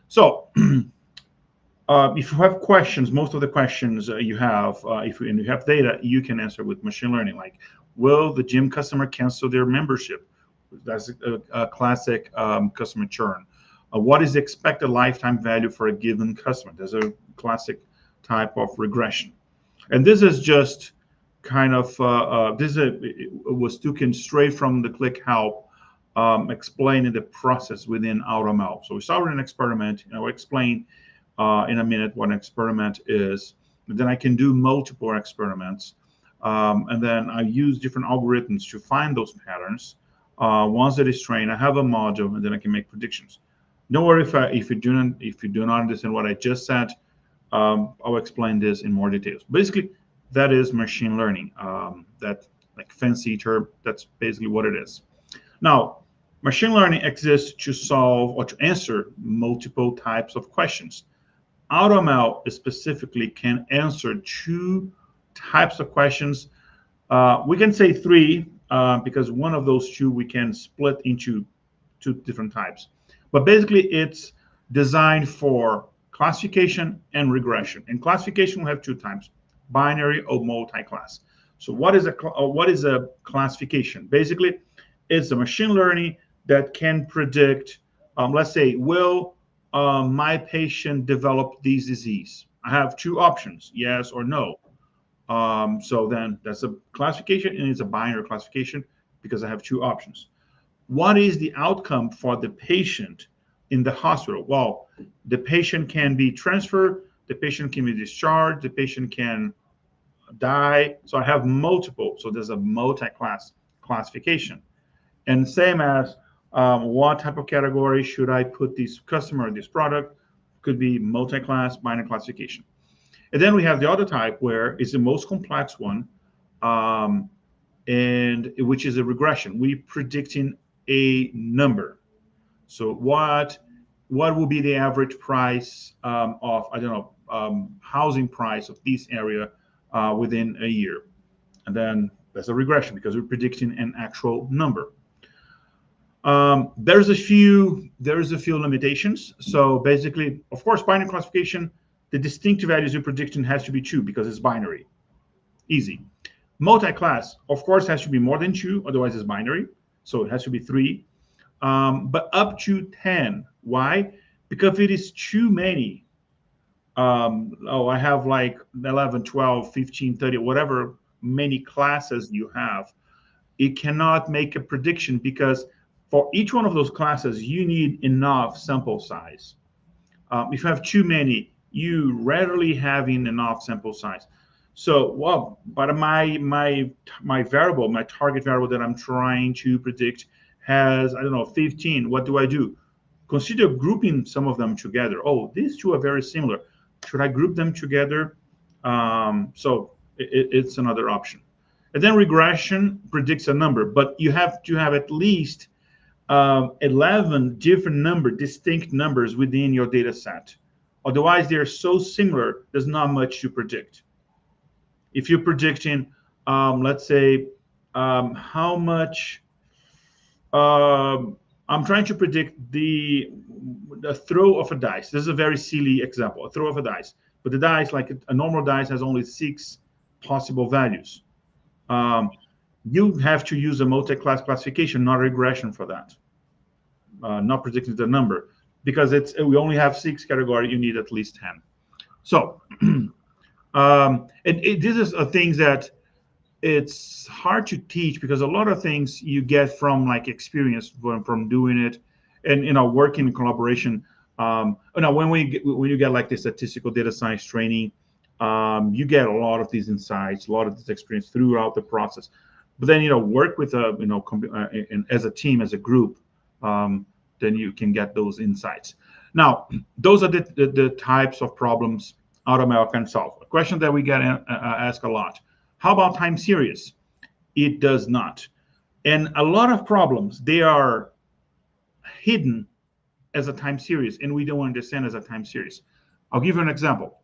So if you have questions, most of the questions you have, if you have data, you can answer with machine learning. Like, will the gym customer cancel their membership? That's a classic customer churn. What is the expected lifetime value for a given customer? There's a classic type of regression. And this is just kind of it was taken straight from the Qlik help explaining the process within AutoML. So we start with an experiment, and I'll explain in a minute what an experiment is. And then I can do multiple experiments. And then I use different algorithms to find those patterns. Once it is trained, I have a module, and then I can make predictions. Don't worry if you do not understand what I just said. I'll explain this in more details. Basically, that is machine learning. That like fancy term. That's basically what it is. Now, machine learning exists to solve or to answer multiple types of questions. AutoML specifically can answer two types of questions. We can say three because one of those two we can split into two different types. But basically, it's designed for classification and regression. In classification, we have two types: binary or multi-class. So what is a classification? Basically, it's a machine learning that can predict, let's say, will my patient develop this disease? I have two options, yes or no. So then that's a classification, and it's a binary classification because I have two options. What is the outcome for the patient in the hospital? Well, the patient can be transferred, the patient can be discharged, the patient can die. So I have multiple. So there's a multi-class classification. And same as what type of category should I put this customer or this product? Could be multi-class, binary classification. And then we have the other type where it's the most complex one, and which is a regression. We're predicting a number. So what will be the average price of, I don't know, housing price of this area within a year? And then that's a regression because we're predicting an actual number. There's a few limitations. So basically, of course, binary classification, the distinctive values you're predicting has to be two because it's binary. Easy. Multi-class, of course, has to be more than two, otherwise it's binary. So it has to be three, but up to 10. Why? Because if it is too many, I have like 11, 12, 15, 30, whatever many classes you have, it cannot make a prediction because for each one of those classes, you need enough sample size. If you have too many, you rarely have enough sample size. So, well, but my variable, my target variable that I'm trying to predict has, I don't know, 15. What do I do? Consider grouping some of them together. Oh, these two are very similar. Should I group them together? So it's another option. And then regression predicts a number, but you have to have at least 11 different distinct numbers within your data set. Otherwise, they're so similar, there's not much to predict. If you're predicting, let's say, how much, I'm trying to predict the throw of a dice. This is a very silly example, a throw of a dice. But the dice, like a normal dice, has only 6 possible values. You have to use a multi-class classification, not a regression for that. Not predicting the number, because we only have 6 categories. You need at least 10. So this is a thing that it's hard to teach, because a lot of things you get from like experience from doing it, and working in collaboration. When you get like the statistical data science training, you get a lot of these insights, a lot of this experience throughout the process. But then work with and as a team, as a group, then you can get those insights. Now, those are the types of problems AutoML can solve. A question that we get asked a lot: how about time series? It does not. And a lot of problems, they are hidden as a time series, and we don't understand as a time series. I'll give you an example.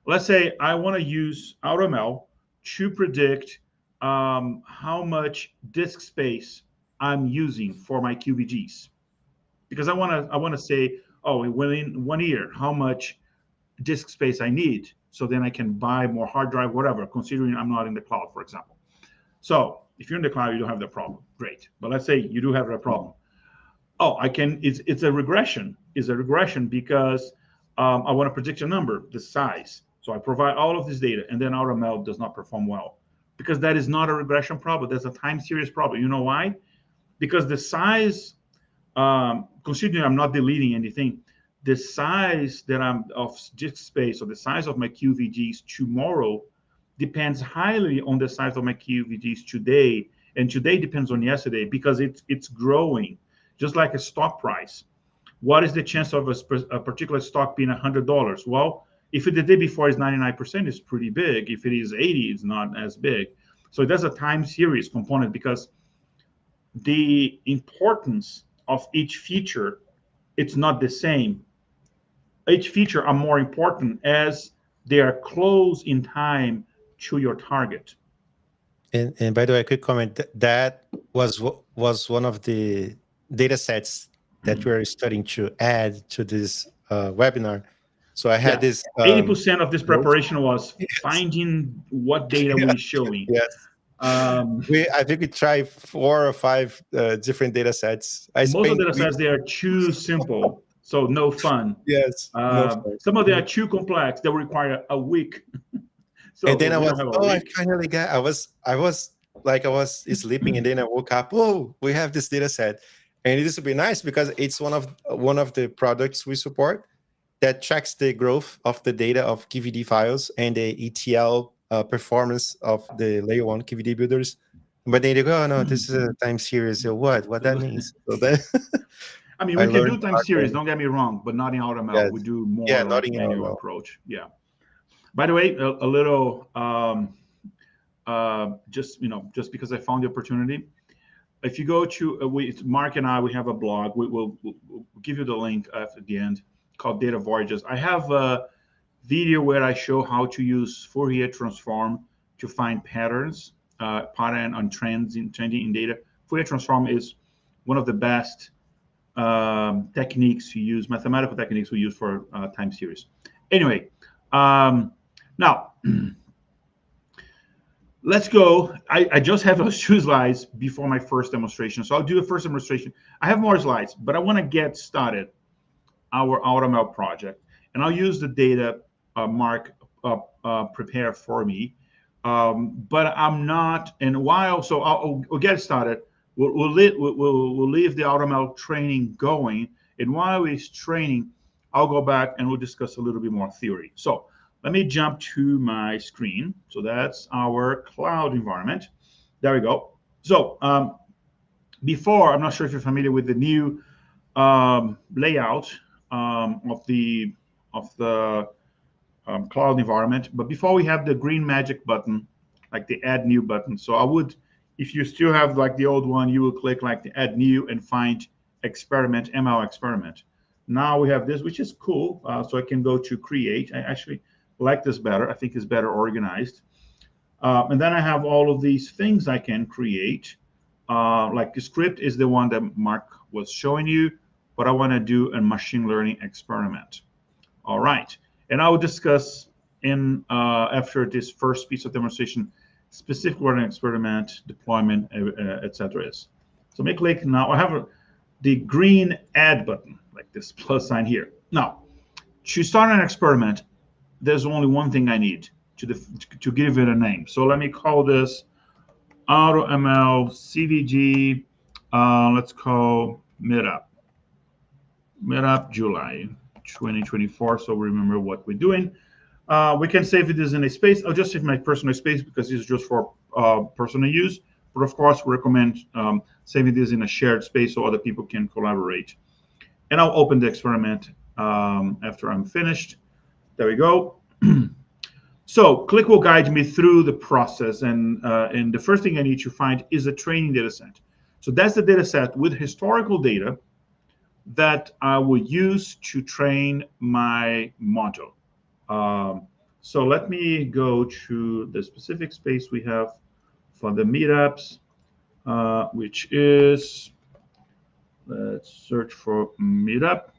Let's say I want to use AutoML to predict how much disk space I'm using for my QVGs, because I want to say, oh, within 1 year, how much disk space I need, so then I can buy more hard drive, whatever, considering I'm not in the cloud, for example. So if you're in the cloud, you don't have the problem. Great. But let's say you do have a problem. Oh, it's a regression. It's a regression because I want to predict a number, the size. So I provide all of this data, and then AutoML does not perform well, because that is not a regression problem. That's a time series problem. You know why? Because the size, considering I'm not deleting anything, the size that I'm of disk space, or the size of my QVGs tomorrow, depends highly on the size of my QVGs today, and today depends on yesterday, because it's growing, just like a stock price. What is the chance of a particular stock being $100? Well, if the day before is 99%, it's pretty big. If it is 80, it's not as big. So there's a time series component, because the importance of each feature, it's not the same. Each feature are more important as they are close in time to your target. And by the way, a quick comment, that was one of the data sets that we're studying to add to this webinar. So I had this 80% of this preparation was finding what data we're showing. Yes. I think we tried 4 or 5 different data sets. Most of the data sets, they are too simple, so no fun. Yes. No fun. Some of them are too complex, they require a week. So and then I finally got, I was sleeping, and then I woke up, oh, we have this data set. And it is to be nice, because it's one of the products we support that tracks the growth of the data of KVD files and the ETL performance of the layer 1 KVD builders. But then they go, oh no, this is a time series. So what that means? So that I mean, we can do time series, don't get me wrong, but not in AutoML. Yes. We do more like manual approach. Yeah. By the way, a little, just because I found the opportunity. If you go to Mark and I, we have a blog. We'll give you the link at the end, called Data Voyages. I have a video where I show how to use Fourier transform to find patterns, pattern on trending in data. Fourier transform is one of the best techniques to use, mathematical techniques we use for time series. Anyway, now let's go. I just have those 2 slides before my first demonstration. So I'll do a first demonstration. I have more slides, but I want to get started our AutoML project. And I'll use the data Mark prepared for me. But I'm not, and while, so we'll get started. We'll leave the AutoML training going. And while it's training, I'll go back and we'll discuss a little bit more theory. So let me jump to my screen. So that's our cloud environment. There we go. So before, I'm not sure if you're familiar with the new layout of the cloud environment. But before, we have the green magic button, like the add new button. So I would, if you still have like the old one, you will click like the add new and find experiment, ML experiment. Now we have this, which is cool. So I can go to create. I actually like this better. I think it's better organized. And then I have all of these things I can create. Like the script is the one that Mark was showing you, but I want to do a machine learning experiment. All right. And I will discuss in after this first piece of demonstration specific what an experiment, deployment, etc. is. So make click now. I have the green add button, like this plus sign here. Now, to start an experiment, there's only one thing I need to give it a name. So let me call this AutoML CVG. Let's call Meetup July 2024. So remember what we're doing. We can save this in a space. I'll just save my personal space because this is just for personal use. But of course, we recommend saving this in a shared space so other people can collaborate. And I'll open the experiment after I'm finished. There we go. So Qlik will guide me through the process. And the first thing I need to find is a training data set. So that's the data set with historical data that I will use to train my module. So let me go to the specific space we have for the meetups, which is, let's search for meetup,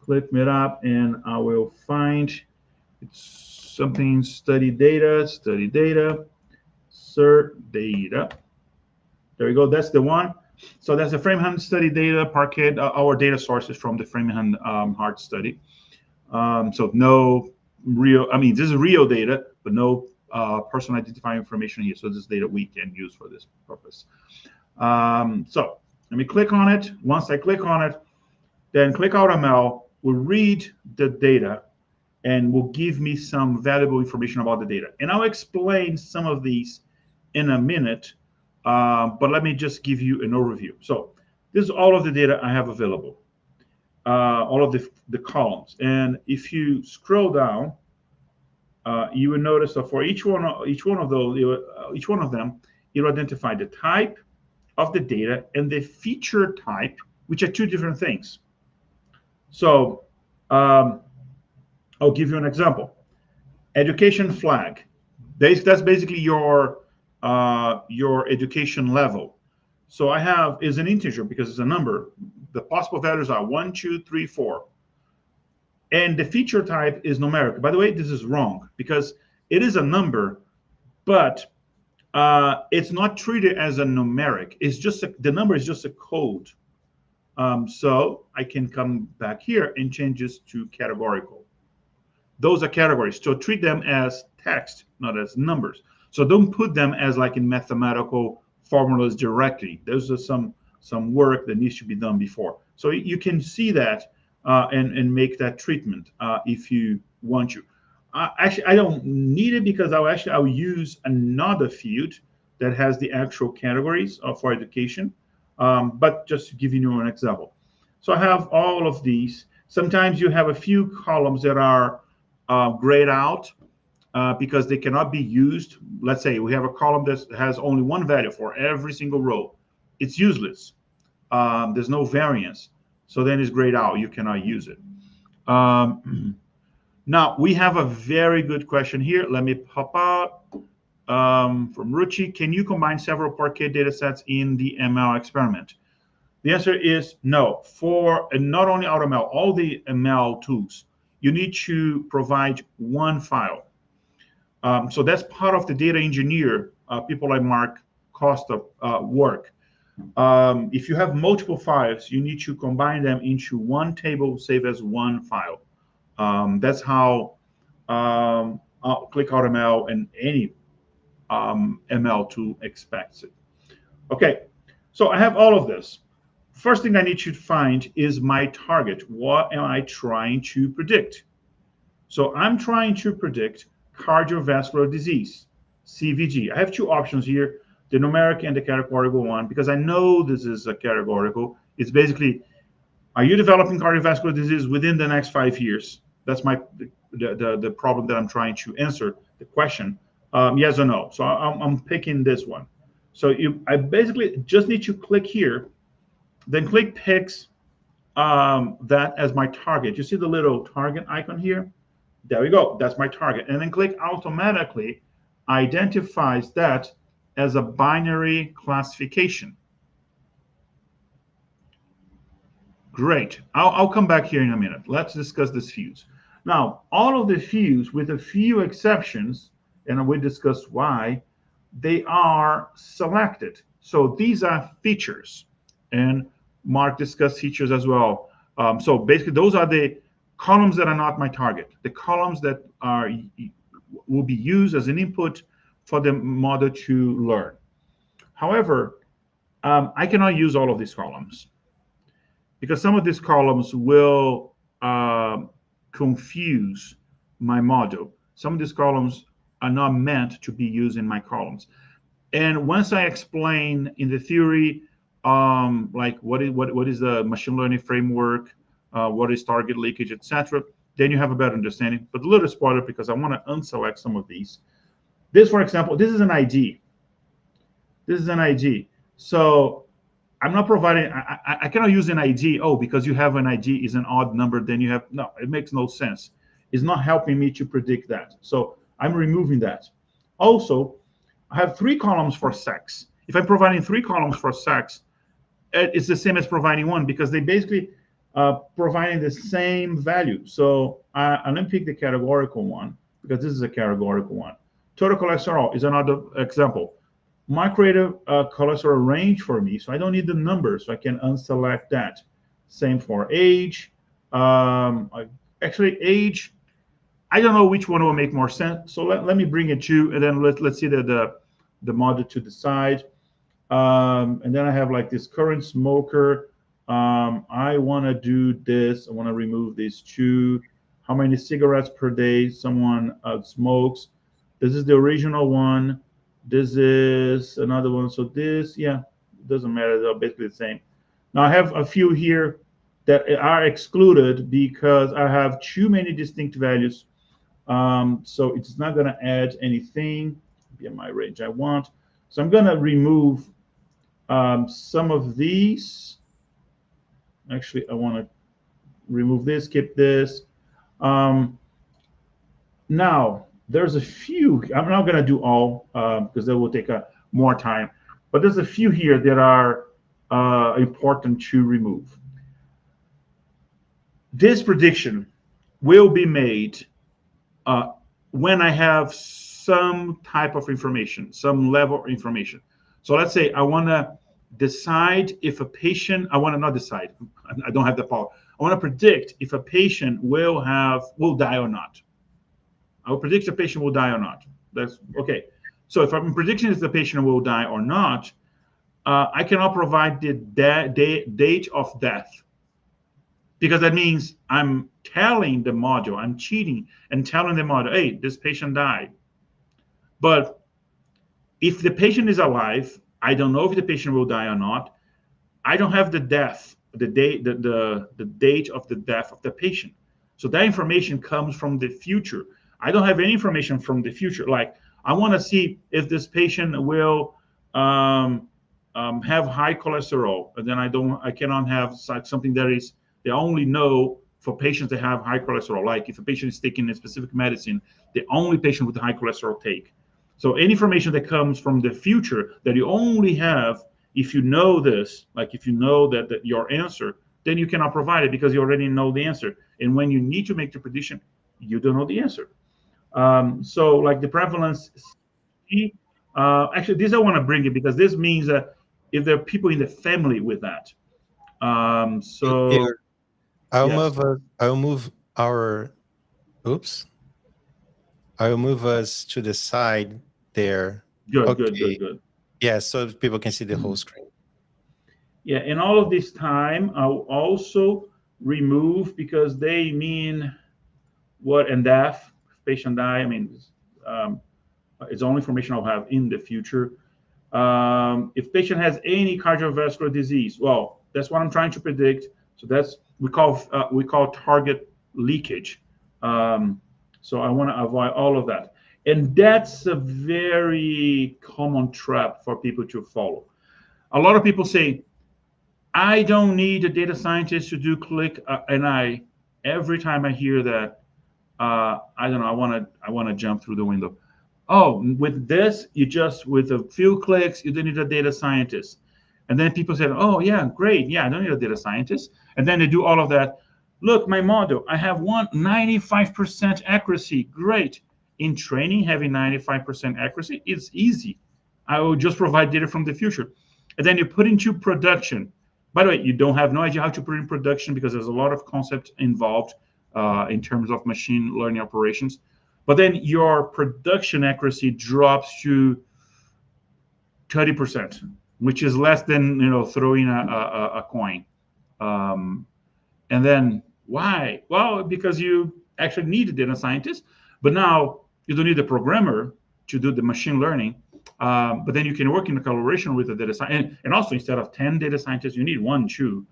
Qlik meetup, and I will find it's something study data, cert data. There we go, that's the one. So that's the Framingham study data, Parquet, our data sources from the Framingham Heart study. So no real, I mean, this is real data, but no personal identifying information here. So this data we can use for this purpose. So let me click on it. Once I click on it, then Qlik AutoML will read the data and will give me some valuable information about the data. And I'll explain some of these in a minute, but let me just give you an overview. So this is all of the data I have available. All of the columns. And if you scroll down, you will notice that for each one of them, it'll identify the type of the data and the feature type, which are two different things. So I'll give you an example. Education flag. That's basically your education level. So I have is an integer because it's a number. The possible values are 1, 2, 3, 4. And the feature type is numeric. By the way, this is wrong because it is a number, but it's not treated as a numeric. It's just the number is just a code. So I can come back here and change this to categorical. Those are categories. So treat them as text, not as numbers. So don't put them as like in mathematical formulas directly. Those are some work that needs to be done before. So you can see that and make that treatment if you want to. Actually, I don't need it because I'll use another field that has the actual categories for education. But just to give you an example. So I have all of these. Sometimes you have a few columns that are grayed out because they cannot be used. Let's say we have a column that has only one value for every single row. It's useless. There's no variance. So then it's grayed out. You cannot use it. Now, we have a very good question here. Let me pop up from Ruchi. Can you combine several Parquet data sets in the ML experiment? The answer is no. For not only AutoML, all the ML tools, you need to provide one file. So that's part of the data engineer, people like Mark Costa work. If you have multiple files, you need to combine them into one table, save as one file. That's how Qlik AutoML and any ML tool expects it. Okay, so I have all of this. First thing I need to find is my target. What am I trying to predict? So I'm trying to predict cardiovascular disease, CVG. I have two options here, the numeric and the categorical one, because I know this is a categorical. It's basically, are you developing cardiovascular disease within the next 5 years? That's the problem that I'm trying to answer, the question, yes or no. So I'm picking this one. So I basically just need to click here, then Qlik picks that as my target. You see the little target icon here? There we go. That's my target. And then Qlik automatically identifies that as a binary classification. Great. I'll come back here in a minute. Let's discuss this fuse. Now, all of the fuse, with a few exceptions, and we discussed why, they are selected. So these are features, and Mark discussed features as well. So basically, those are the columns that are not my target. The columns that are will be used as an input for the model to learn. However, I cannot use all of these columns because some of these columns will confuse my model. Some of these columns are not meant to be used in my columns. And once I explain in the theory, like what is the machine learning framework, what is target leakage, etc., then you have a better understanding. But a little spoiler because I want to unselect some of these. This, for example, this is an ID. This is an ID. So I'm not providing, I cannot use an ID. Oh, because you have an ID is an odd number, then you have, no, it makes no sense. It's not helping me to predict that. So I'm removing that. Also, I have 3 columns for sex. If I'm providing 3 columns for sex, it's the same as providing 1 because they basically providing the same value. So I'm going to pick the categorical one because this is a categorical one. Total cholesterol is another example. My creative cholesterol range for me, so I don't need the number, so I can unselect that. Same for age. Actually, age, I don't know which one will make more sense. So let me bring it to, and then let's see the model to the side. And then I have like this current smoker. I want to do this. I want to remove these 2. How many cigarettes per day someone smokes? This is the original one. This is another one. So this, yeah, doesn't matter. They're basically the same. Now I have a few here that are excluded because I have too many distinct values. So it's not going to add anything. BMI range I want. So I'm going to remove some of these. Actually, I want to remove this, keep this. Now, there's a few. I'm not going to do all because that will take more time. But there's a few here that are important to remove. This prediction will be made when I have some type of information, some level of information. So let's say I want to decide if a patient, I want to not decide, I don't have the power. I want to predict if a patient will die or not. I will predict the patient will die or not. That's okay. So if I'm predicting if the patient will die or not, I cannot provide the date of death because that means I'm telling the module, I'm cheating and telling the module, hey, this patient died. But if the patient is alive, I don't know if the patient will die or not. I don't have the death, the date, the date of the death of the patient. So that information comes from the future. I don't have any information from the future. Like I want to see if this patient will have high cholesterol, and then I cannot have something that is they only know for patients that have high cholesterol. Like if a patient is taking a specific medicine, the only patient with high cholesterol take. So any information that comes from the future that you only have if you know this, like if you know that your answer, then you cannot provide it because you already know the answer. And when you need to make the prediction, you don't know the answer. So like the prevalence, actually this I want to bring it because this means that if there are people in the family with that. So Here, I'll yes, move our, oops. I'll move us to the side there. good, good, good, Okay. good. Yeah, so people can see the whole screen. Yeah, and all of this time I'll also remove because they mean what and death, patient die. I mean, it's all information I'll have in the future. If patient has any cardiovascular disease, well, that's what I'm trying to predict. So that's we call target leakage. So I want to avoid all of that, and that's a very common trap for people to follow. A lot of people say, I don't need a data scientist to do Qlik, and every time I hear that, I don't know, I want to jump through the window. Oh, with this, you just with a few clicks, you don't need a data scientist. And then people said, oh yeah, great, yeah, I don't need a data scientist. And then they do all of that. Look, my model, I have 95% accuracy. Great. In training, having 95% accuracy is easy. I will just provide data from the future. And then you put into production. By the way, you don't have no idea how to put in production because there's a lot of concepts involved in terms of machine learning operations. But then your production accuracy drops to 30%, which is less than throwing a coin. Um, and then why? Well, because you actually need a data scientist, but now you don't need a programmer to do the machine learning. But then you can work in a collaboration with the data scientist. And also, instead of 10 data scientists, you need 1, 2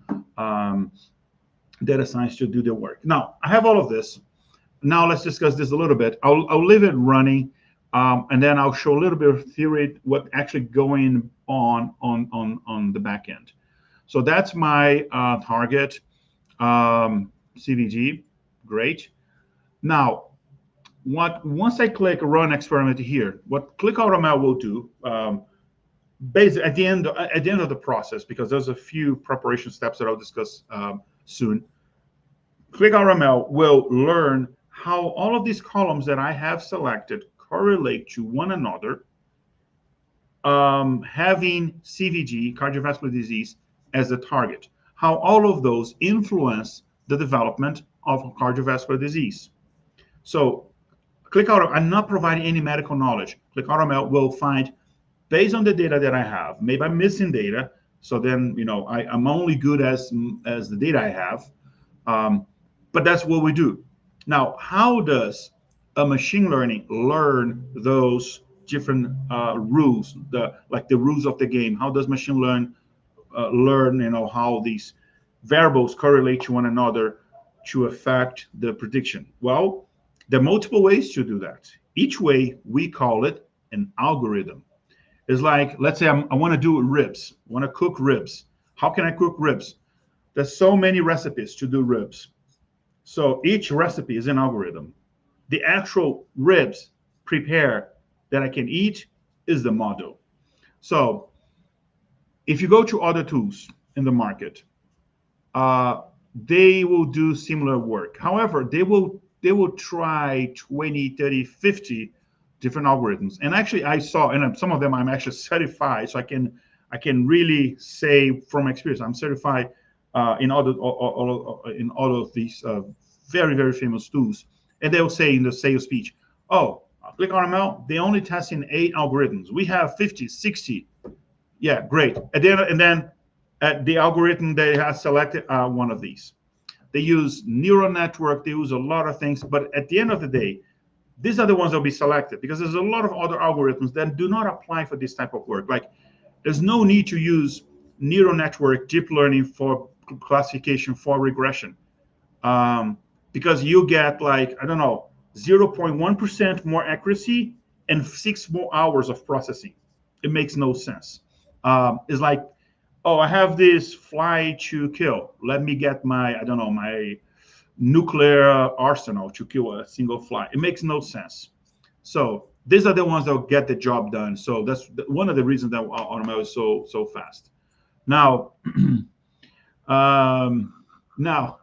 data scientists to do the work. Now, I have all of this. Now let's discuss this a little bit. I'll leave it running, and then I'll show a little bit of theory, what actually going on the back end. So that's my target. CVG, great. Now, once I click run experiment here, what Qlik AutoML will do, basically at the end of the process, because there's a few preparation steps that I'll discuss soon. Qlik AutoML will learn how all of these columns that I have selected correlate to one another, having CVG, cardiovascular disease, as a target. How all of those influence the development of cardiovascular disease. So Qlik AutoML, I'm not providing any medical knowledge. Qlik AutoML will find, based on the data that I have, maybe I'm missing data, so then I'm only good as the data I have, but that's what we do. Now, how does a machine learning learn those different rules, like the rules of the game? How does machine learn how these variables correlate to one another to affect the prediction? Well, there are multiple ways to do that. Each way, we call it an algorithm. It's like, let's say I want to do ribs, I want to cook ribs. How can I cook ribs? There's so many recipes to do ribs. So each recipe is an algorithm. The actual ribs prepare that I can eat is the model. So if you go to other tools in the market, they will do similar work. However, they will try 20, 30, 50 different algorithms. And actually, I saw, and some of them I'm actually certified, so I can really say from experience, I'm certified in all of these very, very famous tools. And they'll say in the sales speech, oh, Qlik AutoML, they only testing 8 algorithms. We have 50, 60. Yeah, great. And then the algorithm they have selected one of these. They use neural network. They use a lot of things. But at the end of the day, these are the ones that will be selected because there's a lot of other algorithms that do not apply for this type of work. Like, there's no need to use neural network deep learning for classification for regression, because you get, like, I don't know, 0.1% more accuracy and 6 more hours of processing. It makes no sense. It's like, oh, I have this fly to kill. Let me get my, I don't know, my nuclear arsenal to kill a single fly. It makes no sense. So these are the ones that will get the job done. So that's one of the reasons that AutoML is so fast. Now, now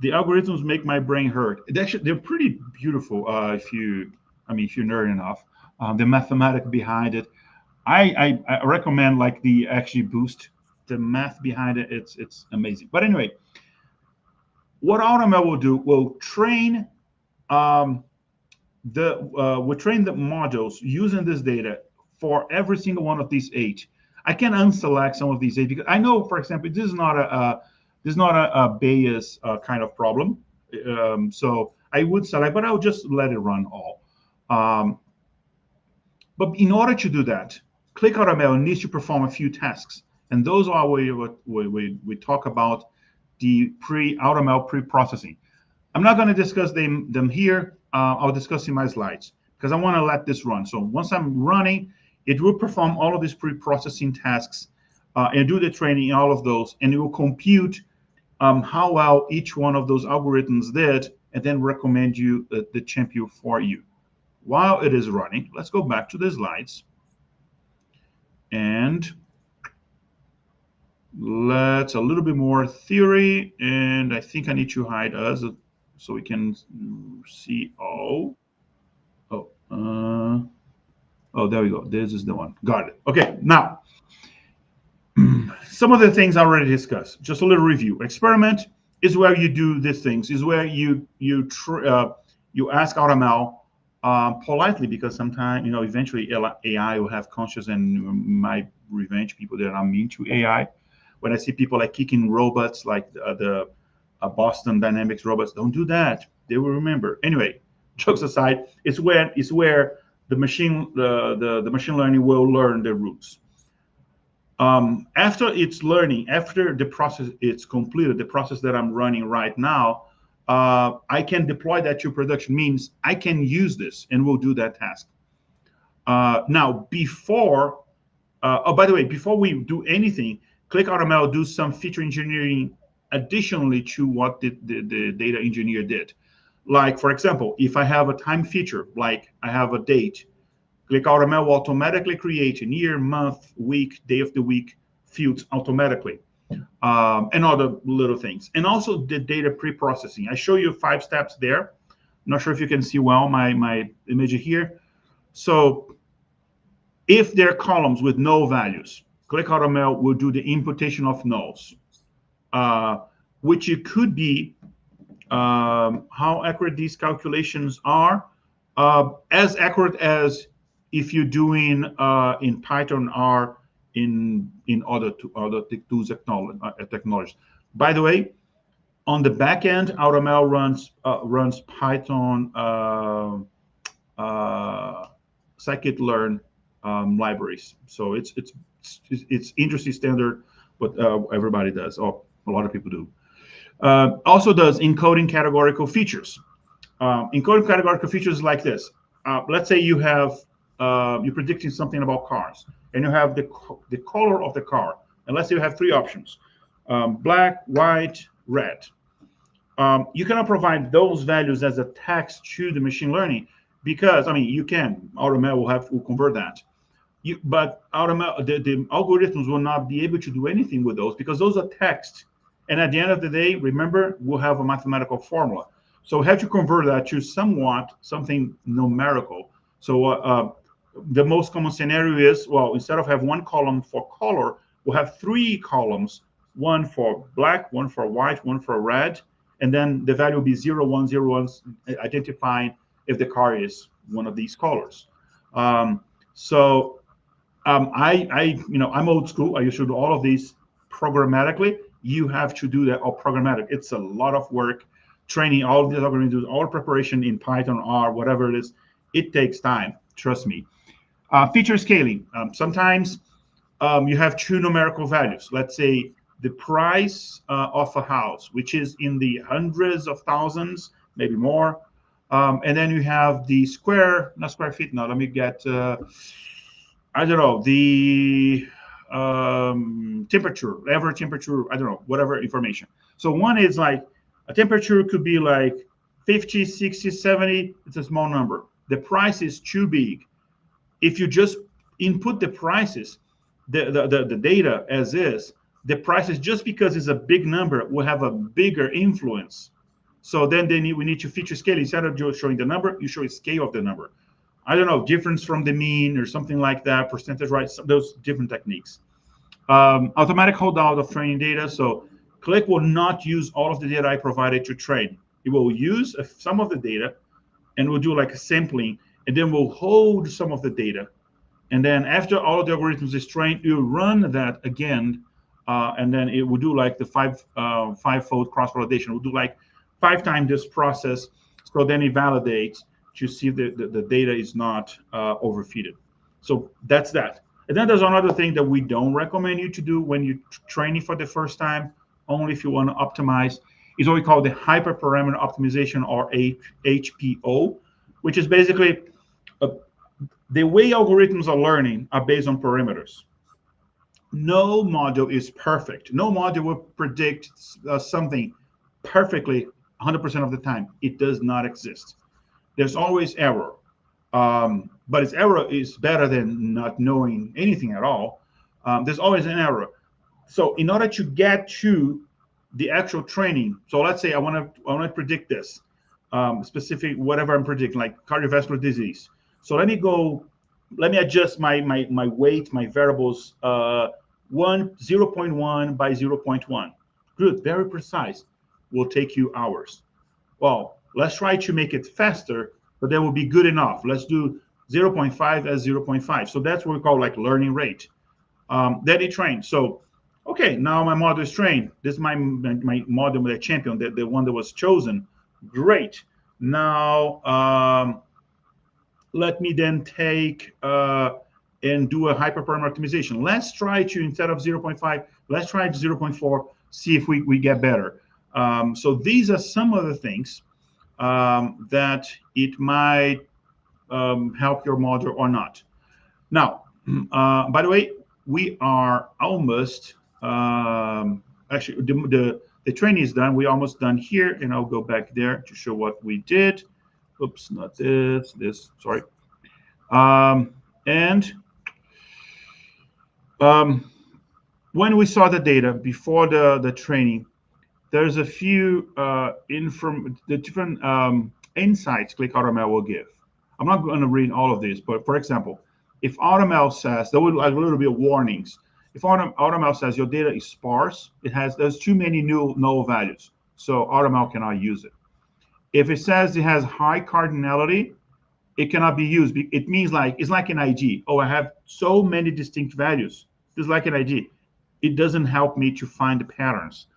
the algorithms make my brain hurt. They're pretty beautiful if you're nerd enough. The mathematics behind it, I recommend, like, the actually boost the math behind it. It's amazing. But anyway, what AutoML will do will train we'll train the modules using this data for every single one of these 8. I can unselect some of these 8 because I know, for example, this is not a Bayes kind of problem. So I would select, but I'll just let it run all. But in order to do that, Qlik AutoML needs to perform a few tasks, and those are what we talk about, the AutoML pre-processing. I'm not going to discuss them here. I'll discuss in my slides because I want to let this run. So once I'm running, it will perform all of these pre-processing tasks and do the training in all of those, and it will compute how well each one of those algorithms did, and then recommend you the champion for you. While it is running, let's go back to the slides, and let's a little bit more theory, and I think I need to hide us so we can see all. Oh, there we go. This is the one. Got it. Okay, now some of the things I already discussed. Just a little review. Experiment is where you do these things. Is where you ask AutoML politely, because sometimes eventually AI will have conscious and might revenge people that are mean to AI. When I see people like kicking robots, like the Boston Dynamics robots, don't do that. They will remember. Anyway, jokes aside, it's where the machine learning will learn the rules. After it's learning, after the process it's completed, the process that I'm running right now, I can deploy that to production. Means I can use this and we'll do that task. Now, oh, by the way, before we do anything, Qlik AutoML do some feature engineering additionally to what the data engineer did. Like, for example, if I have a time feature, like I have a date, Qlik AutoML will automatically create a year, month, week, day of the week fields automatically, and other little things. And also the data pre-processing. I show you 5 steps there. I'm not sure if you can see well my image here. So if there are columns with no values, Qlik AutoML will do the imputation of nulls, which it could be how accurate these calculations are, as accurate as if you're doing in Python or in other tools technologies. By the way, on the back end, AutoML runs Python scikit-learn libraries. So it's industry standard, but everybody does, or a lot of people do. Also does encoding categorical features. Encoding categorical features like this. Let's say you have you're predicting something about cars, and you have the color of the car, and let's say you have 3 options: black, white, red. You cannot provide those values as a text to the machine learning, because you can. AutoML will convert that. But AutoML, the algorithms will not be able to do anything with those, because those are text. And at the end of the day, remember, we'll have a mathematical formula. So we have to convert that to something numerical. So the most common scenario is, well, instead of have 1 column for color, we'll have 3 columns, 1 for black, 1 for white, 1 for red, and then the value will be 0, 1, 0, 1, identifying if the car is one of these colors. I'm old school. I used to do all of these programmatically. You have to do that all programmatic. It's a lot of work. Training all of these algorithms, all preparation in Python or whatever it is, it takes time. Trust me. Feature scaling. Sometimes you have 2 numerical values. Let's say the price of a house, which is in the hundreds of thousands, maybe more. And then you have the not square feet. Now, let me get, I don't know, the temperature, average temperature, I don't know, whatever information. So one is like, a temperature could be like 50, 60, 70. It's a small number. The price is too big. If you just input the prices, the data as is, the prices, just because it's a big number, will have a bigger influence. So then we need to feature scale. Instead of just showing the number, you show a scale of the number. I don't know, difference from the mean or something like that, percentage, right? Those different techniques. Automatic holdout of training data. So Qlik will not use all of the data I provided to train. It will use some of the data, and we'll do like a sampling, and then we'll hold some of the data. And then after all of the algorithms is trained, you run that again, and then it will do like the five-fold cross-validation. We'll do like 5 times this process. So then it validates to see the data is not overfitted. So that's that. And then there's another thing that we don't recommend you to do when you're training for the first time, only if you want to optimize, is what we call the hyperparameter optimization, or HPO, which is basically the way algorithms are learning are based on parameters. No model is perfect. No model will predict something perfectly 100% of the time. It does not exist. There's always error. But its error is better than not knowing anything at all. There's always an error. So in order to get to the actual training, so let's say I want to predict this specific whatever I'm predicting, like cardiovascular disease. So let me adjust my weight, my variables, 0.1 by 0.1. Good, very precise. Will take you hours. Well, let's try to make it faster, but that will be good enough. Let's do 0.5 as 0.5. So that's what we call like learning rate. Then it trained. So, okay, now my model is trained. This is my model with a champion, the one that was chosen. Great. Now, let me then take and do a hyperparameter optimization. Let's try to, instead of 0.5, let's try 0.4, see if we get better. So these are some of the things that it might help your model or not. Now, by the way, we are almost, actually, the training is done. We're almost done here, and I'll go back there to show what we did. Oops, not this, sorry. And when we saw the data before the training, there's a few the different insights Qlik AutoML will give. I'm not going to read all of these, but for example, if AutoML says, there will like a little bit of warnings. If AutoML says your data is sparse, there's too many null values, so AutoML cannot use it. If it says it has high cardinality, it cannot be used. It means like it's like an ID. Oh, I have so many distinct values. It's like an ID. It doesn't help me to find the patterns.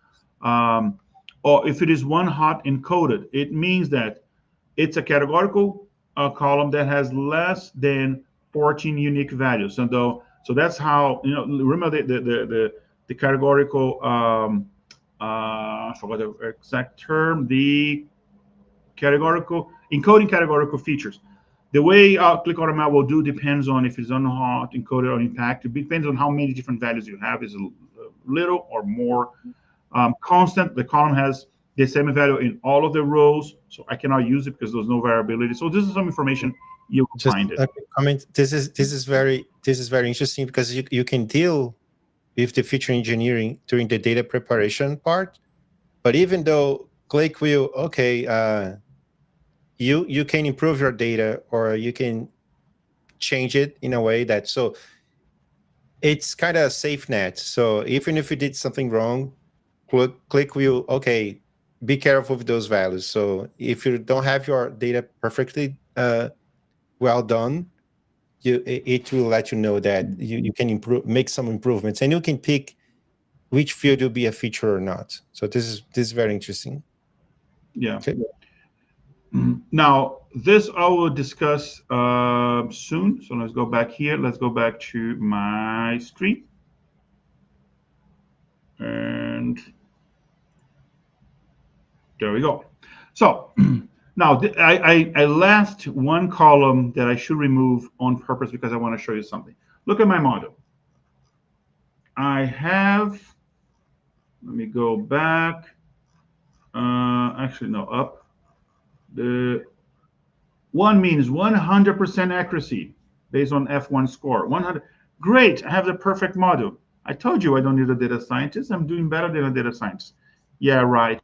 Um, or if it is one hot encoded, it means that it's a categorical column that has less than 14 unique values. So that's how, remember the categorical, I forgot the exact term, the categorical encoding categorical features. The way Qlik AutoML will do depends on if it's unhot, encoded, or impact. It depends on how many different values you have. Is a little or more constant. The column has the same value in all of the rows, so I cannot use it because there's no variability. So this is some information you will Just find it. a comment. This is very interesting because you can deal with the feature engineering during the data preparation part. But even though Qlik will, you can improve your data or you can change it in a way that, so it's kind of a safe net. So even if you did something wrong, Qlik will, be careful with those values. So if you don't have your data perfectly well done, it will let you know that you can make some improvements, and you can pick which field will be a feature or not. So this is very interesting. Yeah. Okay. Now, this I will discuss soon. So let's go back here. Let's go back to my screen. And there we go. So now I left one column that I should remove on purpose because I want to show you something. Look at my model. I have, let me go back. Actually, no, up. The one means 100% accuracy based on F1 score. 100. Great, I have the perfect model. I told you I don't need a data scientist. I'm doing better than a data scientist. Yeah, right.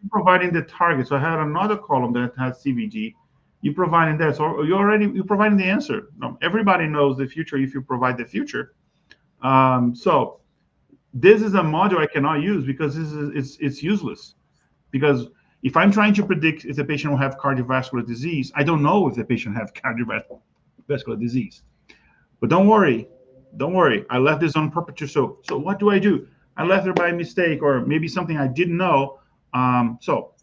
You're providing the target. So I had another column that has CVG. You're providing that. So you're providing the answer. No, everybody knows the future if you provide the future. So this is a module I cannot use because it's useless. Because if I'm trying to predict if the patient will have cardiovascular disease, I don't know if the patient has cardiovascular disease. But don't worry, I left this on purpose. So what do? I left it by mistake or maybe something I didn't know. So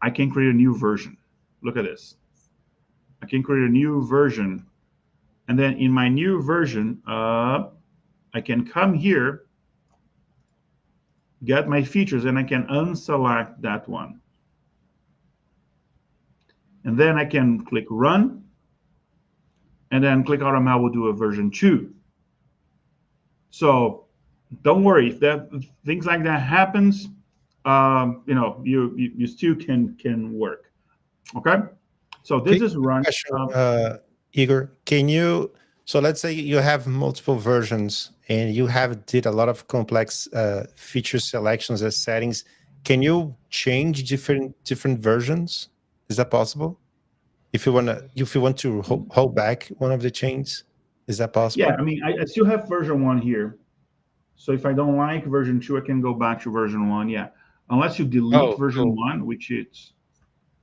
I can create a new version. Look at this. I can create a new version, and then in my new version, I can come here, get my features, and I can unselect that one. And then I can click run, and then Qlik AutoML will do a version 2. So don't worry if that things like that happens. You still can work. Okay, so Okay, this is quick run. question, Igor. Can you, so let's say you have multiple versions and you have did a lot of complex feature selections as settings. Can you change different versions? Is that possible? If you want to hold back one of the chains, is that Yeah, possible? I mean, I still have version 1 here. So if I don't like version 2, I can go back to version 1. Yeah, unless you delete Oh, version cool. 1,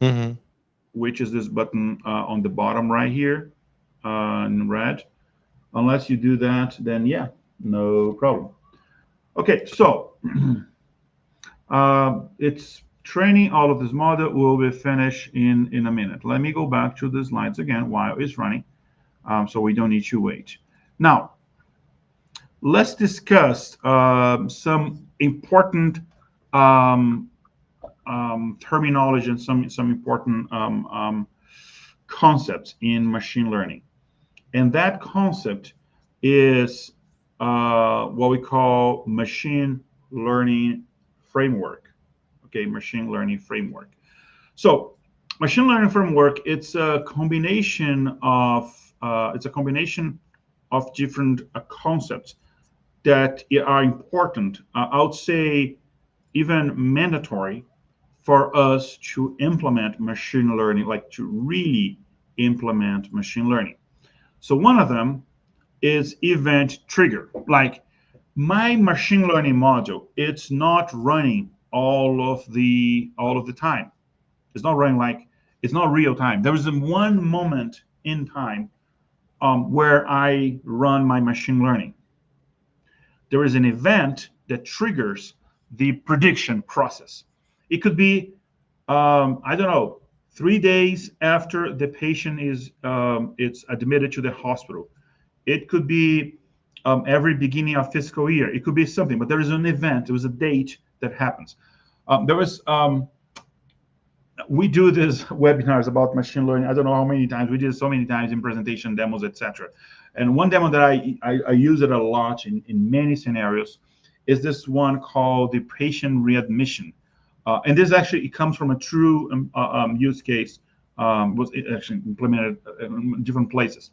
Hmm. which is this button on the bottom right here in red. Unless you do that, then yeah, no problem. Okay, so it's training all of this model will be finished in a minute. Let me go back to the slides again while it's running, so we don't need to wait. Now, let's discuss some important um, terminology and some important concepts in machine learning. And that concept is what we call machine learning framework. Okay, machine learning framework. So, machine learning framework it's a combination of different concepts that are important. I would say even mandatory for us to implement machine learning, like to really implement machine learning. So one of them is event trigger. Like my machine learning module, it's not running all of the time. It's not running like it's not real time. There is one moment in time where I run my machine learning. There is an event that triggers the prediction process. It could be, I don't know, 3 days after the patient is it's admitted to the hospital. It could be every beginning of fiscal year. It could be something, but there is an event. There was a date that happens. There was We do these webinars about machine learning. I don't know how many times we did so many times in presentation demos, etc. And one demo that I use it a lot in many scenarios is this one called the patient readmission. And this actually it comes from a true use case, was actually implemented in different places.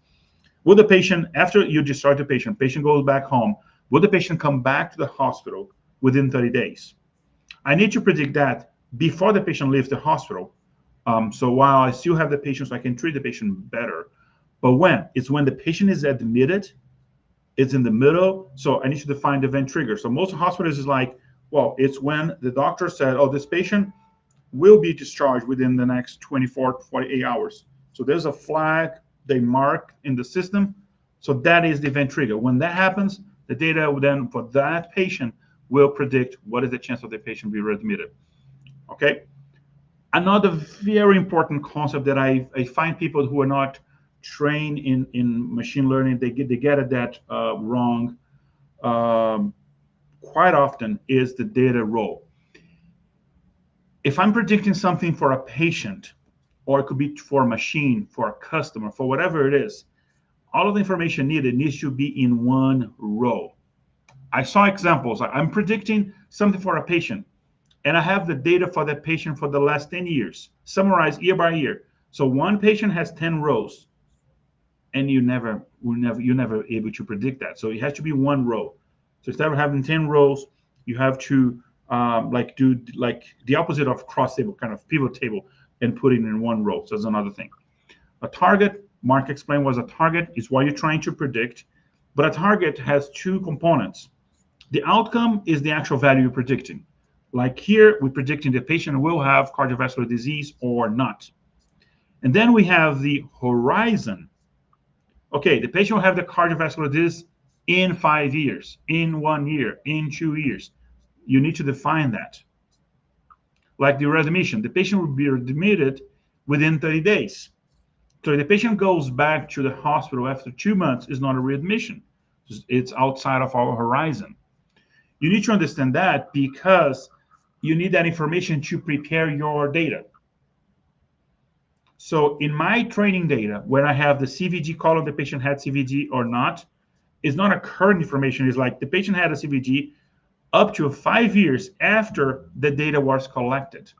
Will the patient, after you discharge the patient goes back home, will the patient come back to the hospital within 30 days? I need to predict that before the patient leaves the hospital. So while I still have the patient, so I can treat the patient better. But when? It's when the patient is admitted, it's in the middle. So I need to define the event trigger. So most hospitals is like, well, it's when the doctor said, oh, this patient will be discharged within the next 24 to 48 hours. So there's a flag they mark in the system. So that is the event trigger. When that happens, the data then for that patient will predict what is the chance of the patient be readmitted. Okay. Another very important concept that I find people who are not trained in machine learning, they get it that wrong um, quite often is the data role. If I'm predicting something for a patient, or it could be for a machine, for a customer, for whatever it is, all of the information needed needs to be in one row. I saw examples. I'm predicting something for a patient, and I have the data for that patient for the last 10 years, summarized year by year. So one patient has 10 rows, and you're never able to predict that. So it has to be one row. So instead of having 10 rows, you have to like do like the opposite of cross table, kind of pivot table, and put it in one row. So that's another thing. A target, Mark explained, was a target is what you're trying to predict, but a target has two components. The outcome is the actual value you're predicting. Like here, we're predicting the patient will have cardiovascular disease or not. And then we have the horizon. Okay, the patient will have the cardiovascular disease in 5 years, in 1 year, in 2 years. You need to define that. Like the readmission, the patient will be admitted within 30 days. So if the patient goes back to the hospital after 2 months, it's not a readmission. It's outside of our horizon. You need to understand that because you need that information to prepare your data. So in my training data, when I have the CVG column, the patient had CVG or not, It's not a current information. It's like the patient had a CVG up to 5 years after the data was collected.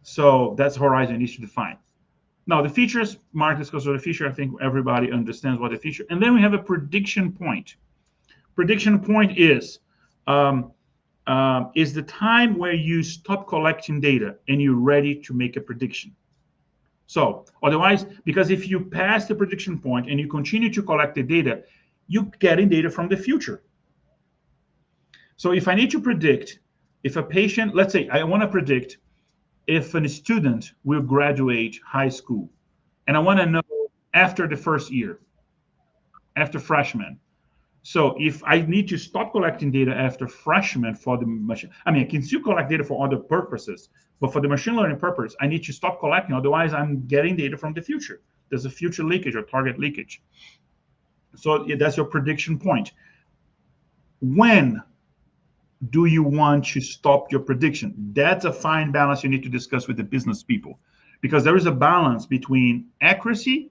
So that's horizon needs to define. Now the features, Mark discussed the feature. I think everybody understands what the feature. And then we have a prediction point. Prediction point is the time where you stop collecting data and you're ready to make a prediction. So otherwise, because if you pass the prediction point and you continue to collect the data, you're getting data from the future. So if I need to predict if a patient, let's say I want to predict if a student will graduate high school, and I want to know after the first year, after freshman. So if I need to stop collecting data after freshman for the machine, I mean, I can still collect data for other purposes, but for the machine learning purpose, I need to stop collecting. Otherwise, I'm getting data from the future. There's a future leakage or target leakage. So that's your prediction point. When do you want to stop your prediction? That's a fine balance you need to discuss with the business people, because there is a balance between accuracy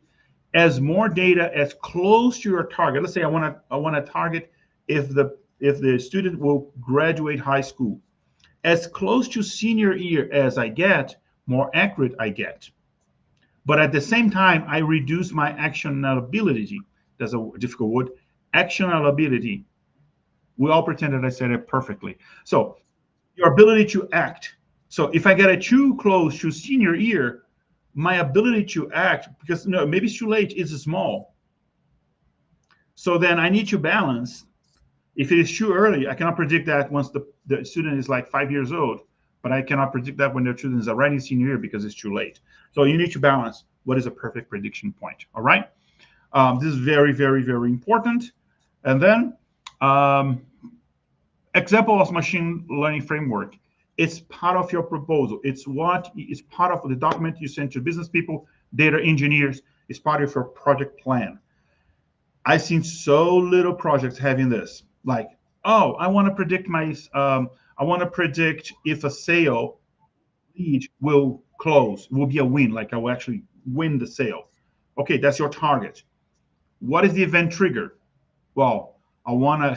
as more data as close to your target. Let's say I want to target if the student will graduate high school, as close to senior year as I get, more accurate I get. But at the same time, I reduce my actionability. That's a difficult word. Actionability. We all pretend that I said it perfectly. So your ability to act. So if I get it too close to senior year, my ability to act, because maybe it's too late, is small. So then I need to balance. If it is too early, I cannot predict that once the student is like 5 years old, but I cannot predict that when the student is already senior year because it's too late. So you need to balance what is a perfect prediction point. All right. This is very, very, very important. And then example of machine learning framework. It's part of your proposal. It's part of the document you send to business people, data engineers. It's part of your project plan. I've seen so little projects having this. Like, oh, I want to predict if a sale lead will close, will be a win. Like I will actually win the sale. Okay, that's your target. What is the event trigger? Well, I want to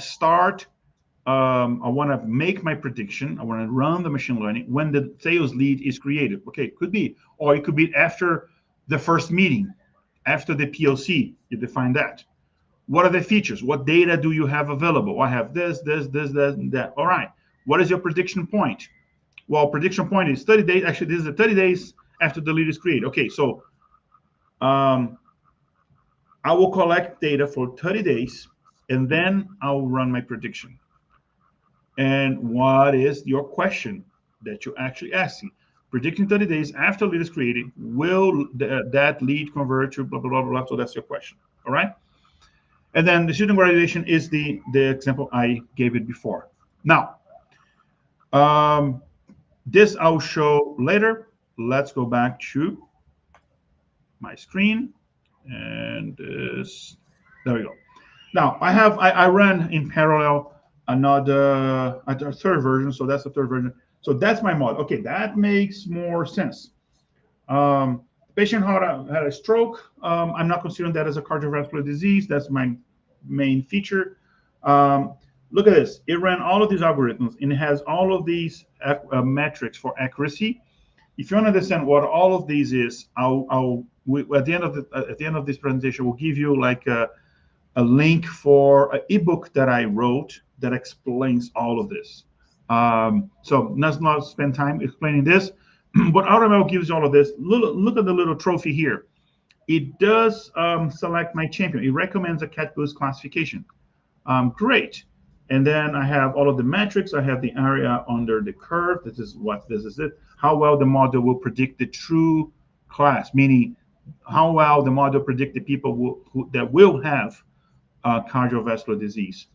make my prediction. I want to run the machine learning when the sales lead is created. Okay, it could be, or it could be after the first meeting, after the POC. You define that. What are the features? What data do you have available? I have this, and that. All right. What is your prediction point? Well, prediction point is 30 days. Actually, this is the 30 days after the lead is created. Okay, so I will collect data for 30 days, and then I'll run my prediction. And what is your question that you're actually asking? Predicting 30 days after lead is created, will that lead convert to blah, blah, blah, blah. So that's your question. All right. And then the student graduation is the example I gave it before. Now, this I'll show later. Let's go back to my screen. And this, there we go. Now, I ran in parallel a third version. So that's the third version. So that's my model. Okay, that makes more sense. The patient had a stroke. I'm not considering that as a cardiovascular disease. That's my main feature. Look at this. It ran all of these algorithms, and it has all of these metrics for accuracy. If you want to understand what all of these is, at the end of this presentation, we'll give you like a link for an ebook that I wrote that explains all of this. So let's not spend time explaining this. But AutoML gives you all of this. Look at the little trophy here. It does select my champion. It recommends a cat boost classification. Great. And then I have all of the metrics. I have the area under the curve. This is it. How well the model will predict the true class, meaning how well the model predict the people that will have cardiovascular disease.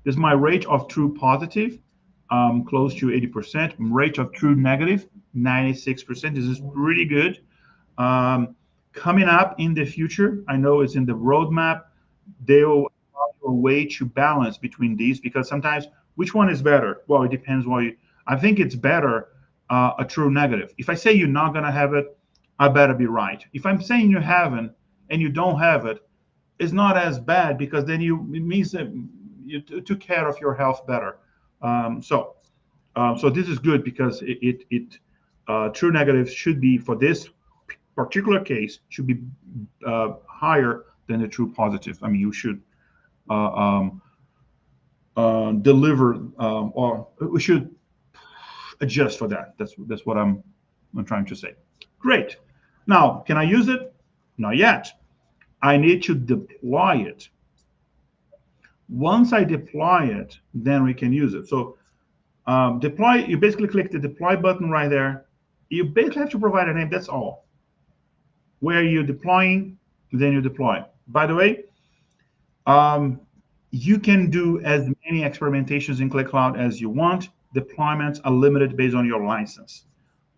This is my rate of true positive, close to 80%. Rate of true negative, 96%. This is pretty good. Coming up in the future, I know it's in the roadmap, they'll have a way to balance between these, because sometimes which one is better? Well, it depends I think it's better a true negative. If I say you're not going to have it, I better be right. If I'm saying you haven't and you don't have it, is not as bad, because then it means that you took care of your health better. So this is good, because true negatives should be, for this particular case, should be higher than the true positive. I mean, you should uh, um, deliver, or we should adjust for that. That's what I'm trying to say. Great. Now, can I use it? Not yet. I need to deploy it. Once I deploy it, then we can use it. So deploy, you basically click the deploy button right there. You basically have to provide a name, that's all. Where you're deploying, then you deploy. By the way, you can do as many experimentations in Qlik Cloud as you want. Deployments are limited based on your license.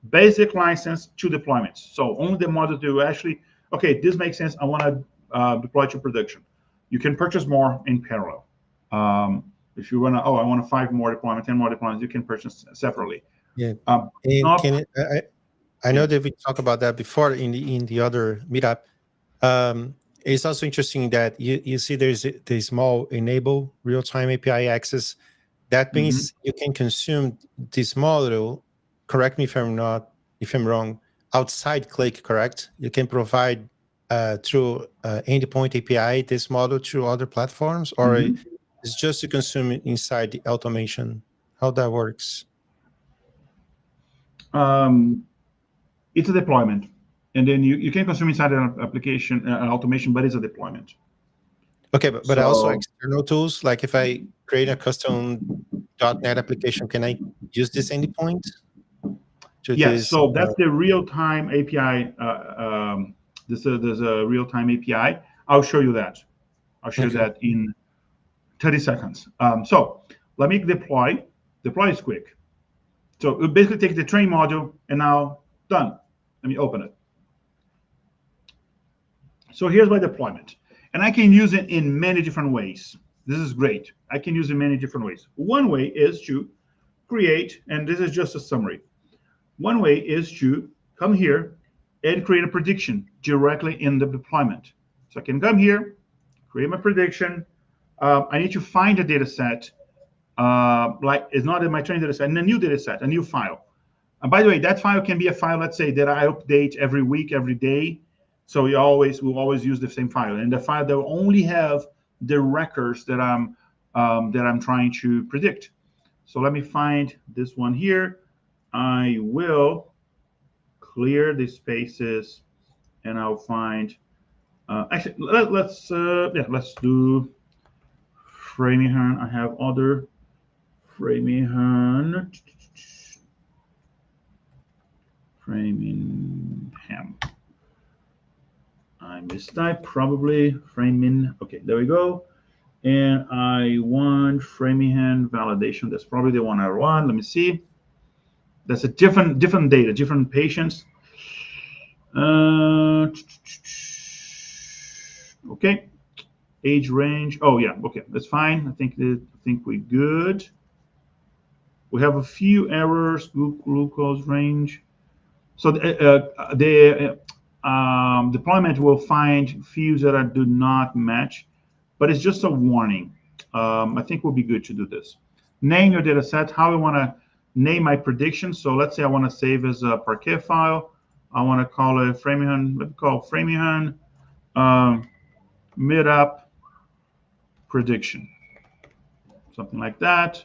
Basic license, 2 deployments. So only the module do actually, okay, this makes sense, I want to deploy to production. You can purchase more in parallel. If you want to, I want 5 more deployments, 10 more deployments, you can purchase separately. Yeah. Not, Can I know that we talked about that before in the other meetup. It's also interesting that you see there's the small enable real-time API access. That means you can consume this model. Correct me if I'm wrong. Outside Qlik, correct? You can provide through endpoint API this model to other platforms, or it's just to consume it inside the automation. How that works? it's a deployment, and then you can consume inside an application, an automation, but it's a deployment. Okay, but also external tools, like if I create a custom .NET application, can I use this endpoint? Yes, so that's the real-time API. There's a real-time API. I'll show you that. I'll show you that in 30 seconds. So let me deploy. Deploy is quick. So it basically takes the train module, and now done. Let me open it. So here's my deployment. And I can use it in many different ways. This is great. I can use it in many different ways. One way is to create, and this is just a summary. One way is to come here and create a prediction directly in the deployment. So I can come here, create my prediction. I need to find a data set, like it's not in my training data set, and a new data set, a new file. And by the way, that file can be a file, let's say, that I update every week, every day. So we'll always use the same file, and the file that will only have the records that I'm trying to predict. So let me find this one here. I will clear the spaces, and I'll find. Actually, let's do Framingham. I have other Framingham. I mistyped probably Framin. Okay, there we go. And I want Framingham validation. That's probably the one I want. Let me see. That's a different data, different patients. Okay, age range. Oh yeah, okay, that's fine. I think we're good. We have a few errors. Glucose range. So the deployment will find fields that do not match, but it's just a warning. I think we'll be good to do this. Name your data set. How I want to name my prediction. So let's say I want to save as a Parquet file. I want to call it Framingham. Let me call Framingham meetup prediction. Something like that.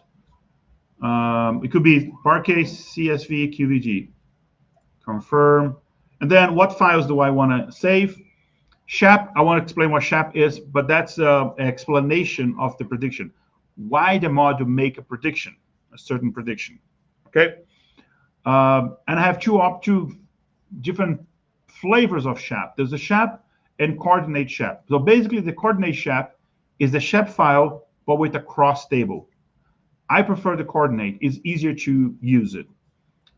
It could be Parquet CSV QVG. Confirm. And then what files do I want to save? SHAP, I want to explain what SHAP is, but that's an explanation of the prediction. Why the module make a prediction, a certain prediction, okay? And I have two different flavors of SHAP. There's a SHAP and coordinate SHAP. So basically the coordinate SHAP is the SHAP file, but with a cross table. I prefer the coordinate. It's easier to use it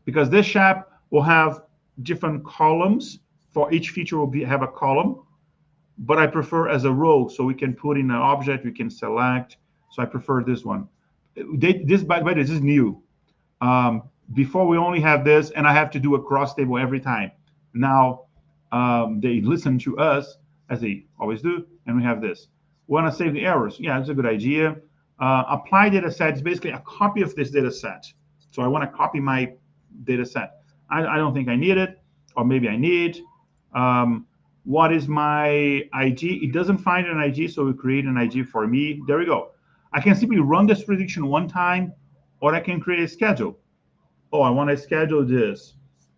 because this SHAP will have different columns. For each feature will have a column, but I prefer as a row, so we can put in an object, we can select. So I prefer this one. This, by the way, this is new. Before we only have this, and I have to do a cross table every time. Now they listen to us, as they always do, and we have this. Want to save the errors? Yeah, it's a good idea. Apply data set is basically a copy of this data set. So I want to copy my data set. I don't think I need it, or maybe I need. What is my IG? It doesn't find an IG, so we create an IG for me. There we go. I can simply run this prediction one time, or I can create a schedule. Oh, I want to schedule this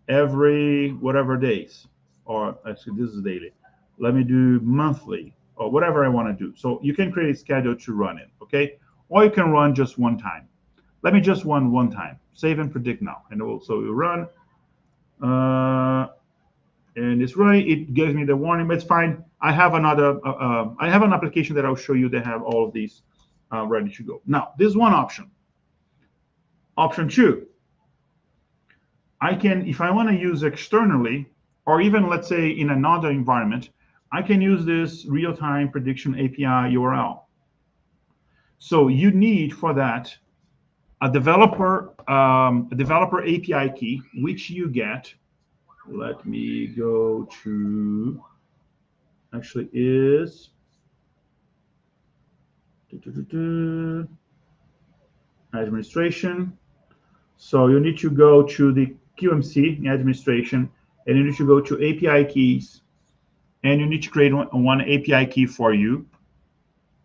every whatever days, or actually this is daily. Let me do monthly or whatever I want to do. So you can create a schedule to run it, okay? Or you can run just one time. Let me just run one time. Save and predict now, and also we run. And it's running. It gives me the warning, but it's fine. I have another. I have an application that I'll show you that have all of these ready to go. Now, this is one option. Option two. I can, if I want to use externally, or even let's say in another environment, I can use this real-time prediction API URL. So you need for that a developer API key, which you get. Let me go to, actually is administration. So you need to go to the QMC administration, and you need to go to API keys, and you need to create one API key for you.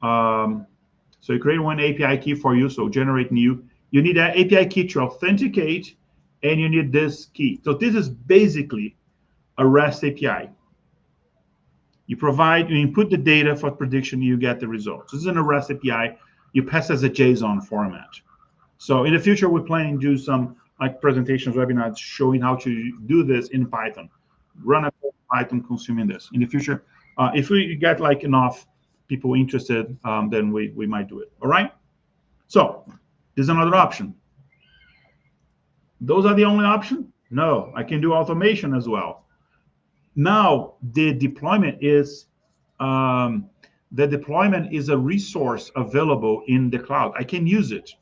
So you create one API key for you, so generate new. You need that API key to authenticate, and you need this key. So this is basically a REST API. You provide, you input the data for prediction, you get the results. This is an REST API. You pass as a JSON format. So in the future, we're planning to do some like presentations, webinars showing how to do this in Python. Run a Python consuming this. In the future, if we get like enough people interested, then we might do it. All right. So there's another option. Those are the only option? No, I can do automation as well. Now the deployment is a resource available in the cloud. I can use it.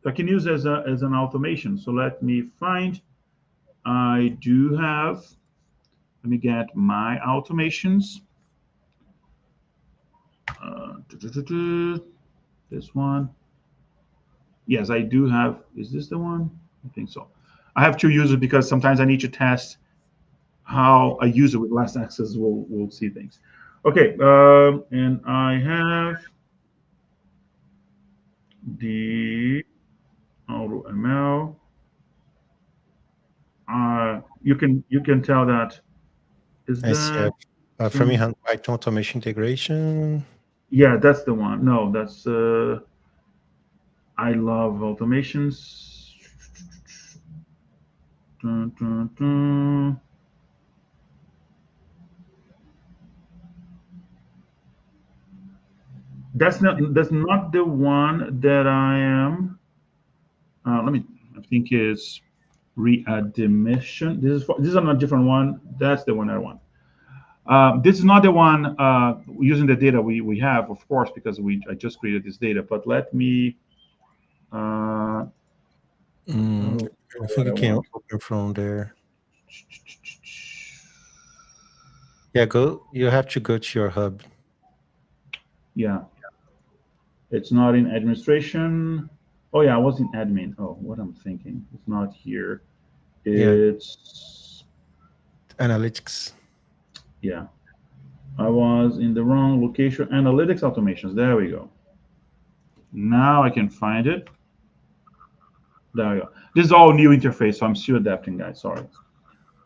I can use as an automation. So let me find. I do have. Let me get my automations. This one. Yes, I do have. Is this the one? I think so. I have two users because sometimes I need to test how a user with less access will see things. Okay, and I have the AutoML. You can tell that is that from hand Python automation integration. Yeah, that's the one. No, that's I love automations. Dun, dun, dun. That's not the one that I am. Let me. I think is readmission. This is a different one. That's the one I want. This is not the one using the data we have, of course, because I just created this data. But let me. I think you can open from there. Yeah, go. You have to go to your hub. Yeah. It's not in administration. Oh yeah, I was in admin. Oh, what I'm thinking. It's not here. It's analytics. Yeah. I was in the wrong location. Analytics automations. There we go. Now I can find it. There we go. This is all new interface, so I'm still adapting, guys. Sorry.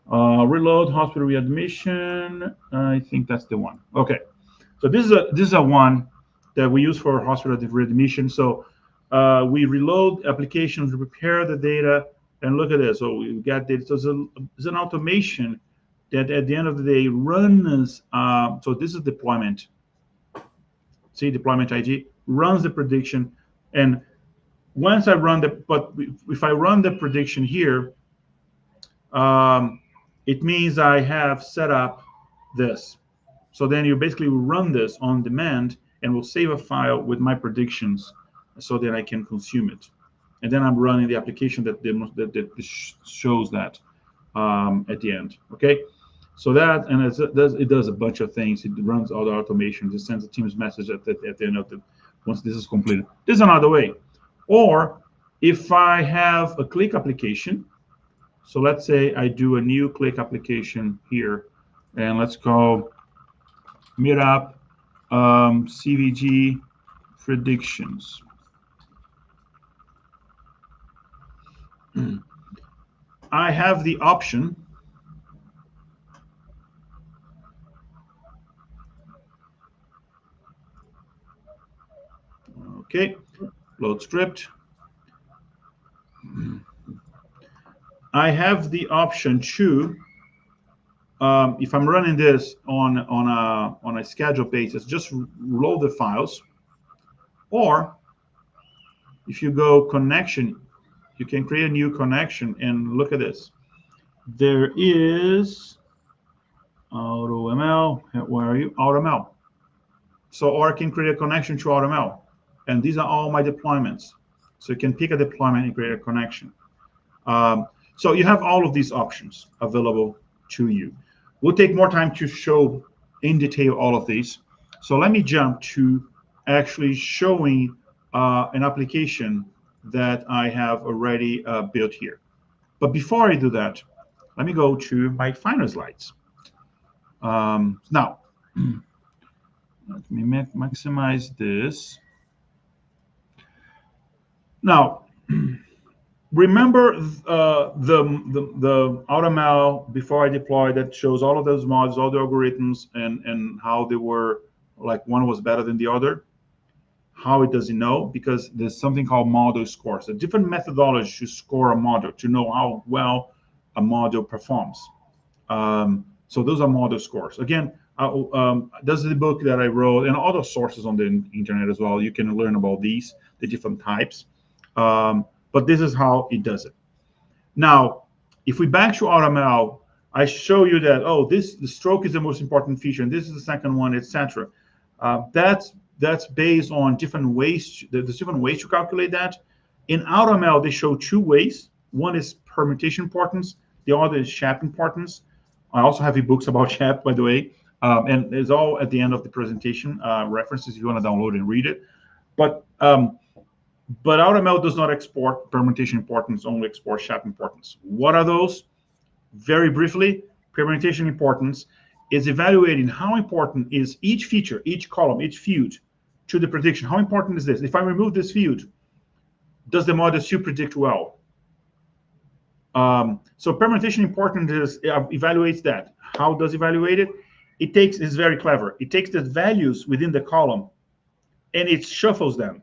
Reload hospital readmission. I think that's the one. Okay. So this is a one that we use for hospital readmission. So we reload applications, prepare the data, and look at this. So we got data. So it's an automation that at the end of the day runs. So this is deployment. See, deployment IG runs the prediction, and once I run if I run the prediction here, it means I have set up this. So then you basically run this on demand and will save a file with my predictions so that I can consume it. And then I'm running the application that shows that at the end. Okay. So that, and it does a bunch of things. It runs all the automations. It sends a Teams message at the end of the, once this is completed. This is another way. Or if I have a Qlik application, so let's say I do a new Qlik application here, and let's go Meetup CVG predictions. I have the option okay, load script. I have the option to, if I'm running this on a schedule basis, just load the files. Or if you go connection, you can create a new connection and look at this. There is AutoML. Where are you? AutoML. So, or I can create a connection to AutoML. And these are all my deployments. So you can pick a deployment and create a connection. So you have all of these options available to you. We'll take more time to show in detail all of these. So let me jump to actually showing an application that I have already built here. But before I do that, let me go to my final slides. Now, let me maximize this. Now, remember the AutoML before I deployed that shows all of those mods, all the algorithms, and how they were, like one was better than the other. How it does it know? Because there's something called model scores, a different methodology to score a model, to know how well a model performs. So those are model scores. Again, this is the book that I wrote, and other sources on the internet as well. You can learn about these, the different types. But this is how it does it. Now, if we back to AutoML, I show you that, oh, the stroke is the most important feature, and this is the second one, etc. That's based on different ways. There's different ways to calculate that. In AutoML, they show two ways. One is permutation importance. The other is SHAP importance. I also have ebooks about SHAP, by the way, and it's all at the end of the presentation references if you want to download and read it. But AutoML does not export permutation importance, only exports SHAP importance. What are those? Very briefly, permutation importance is evaluating how important is each feature, each column, each field to the prediction. How important is this? If I remove this field, does the model still predict well? So permutation importance evaluates that. How does it evaluate it? It's very clever. It takes the values within the column and it shuffles them.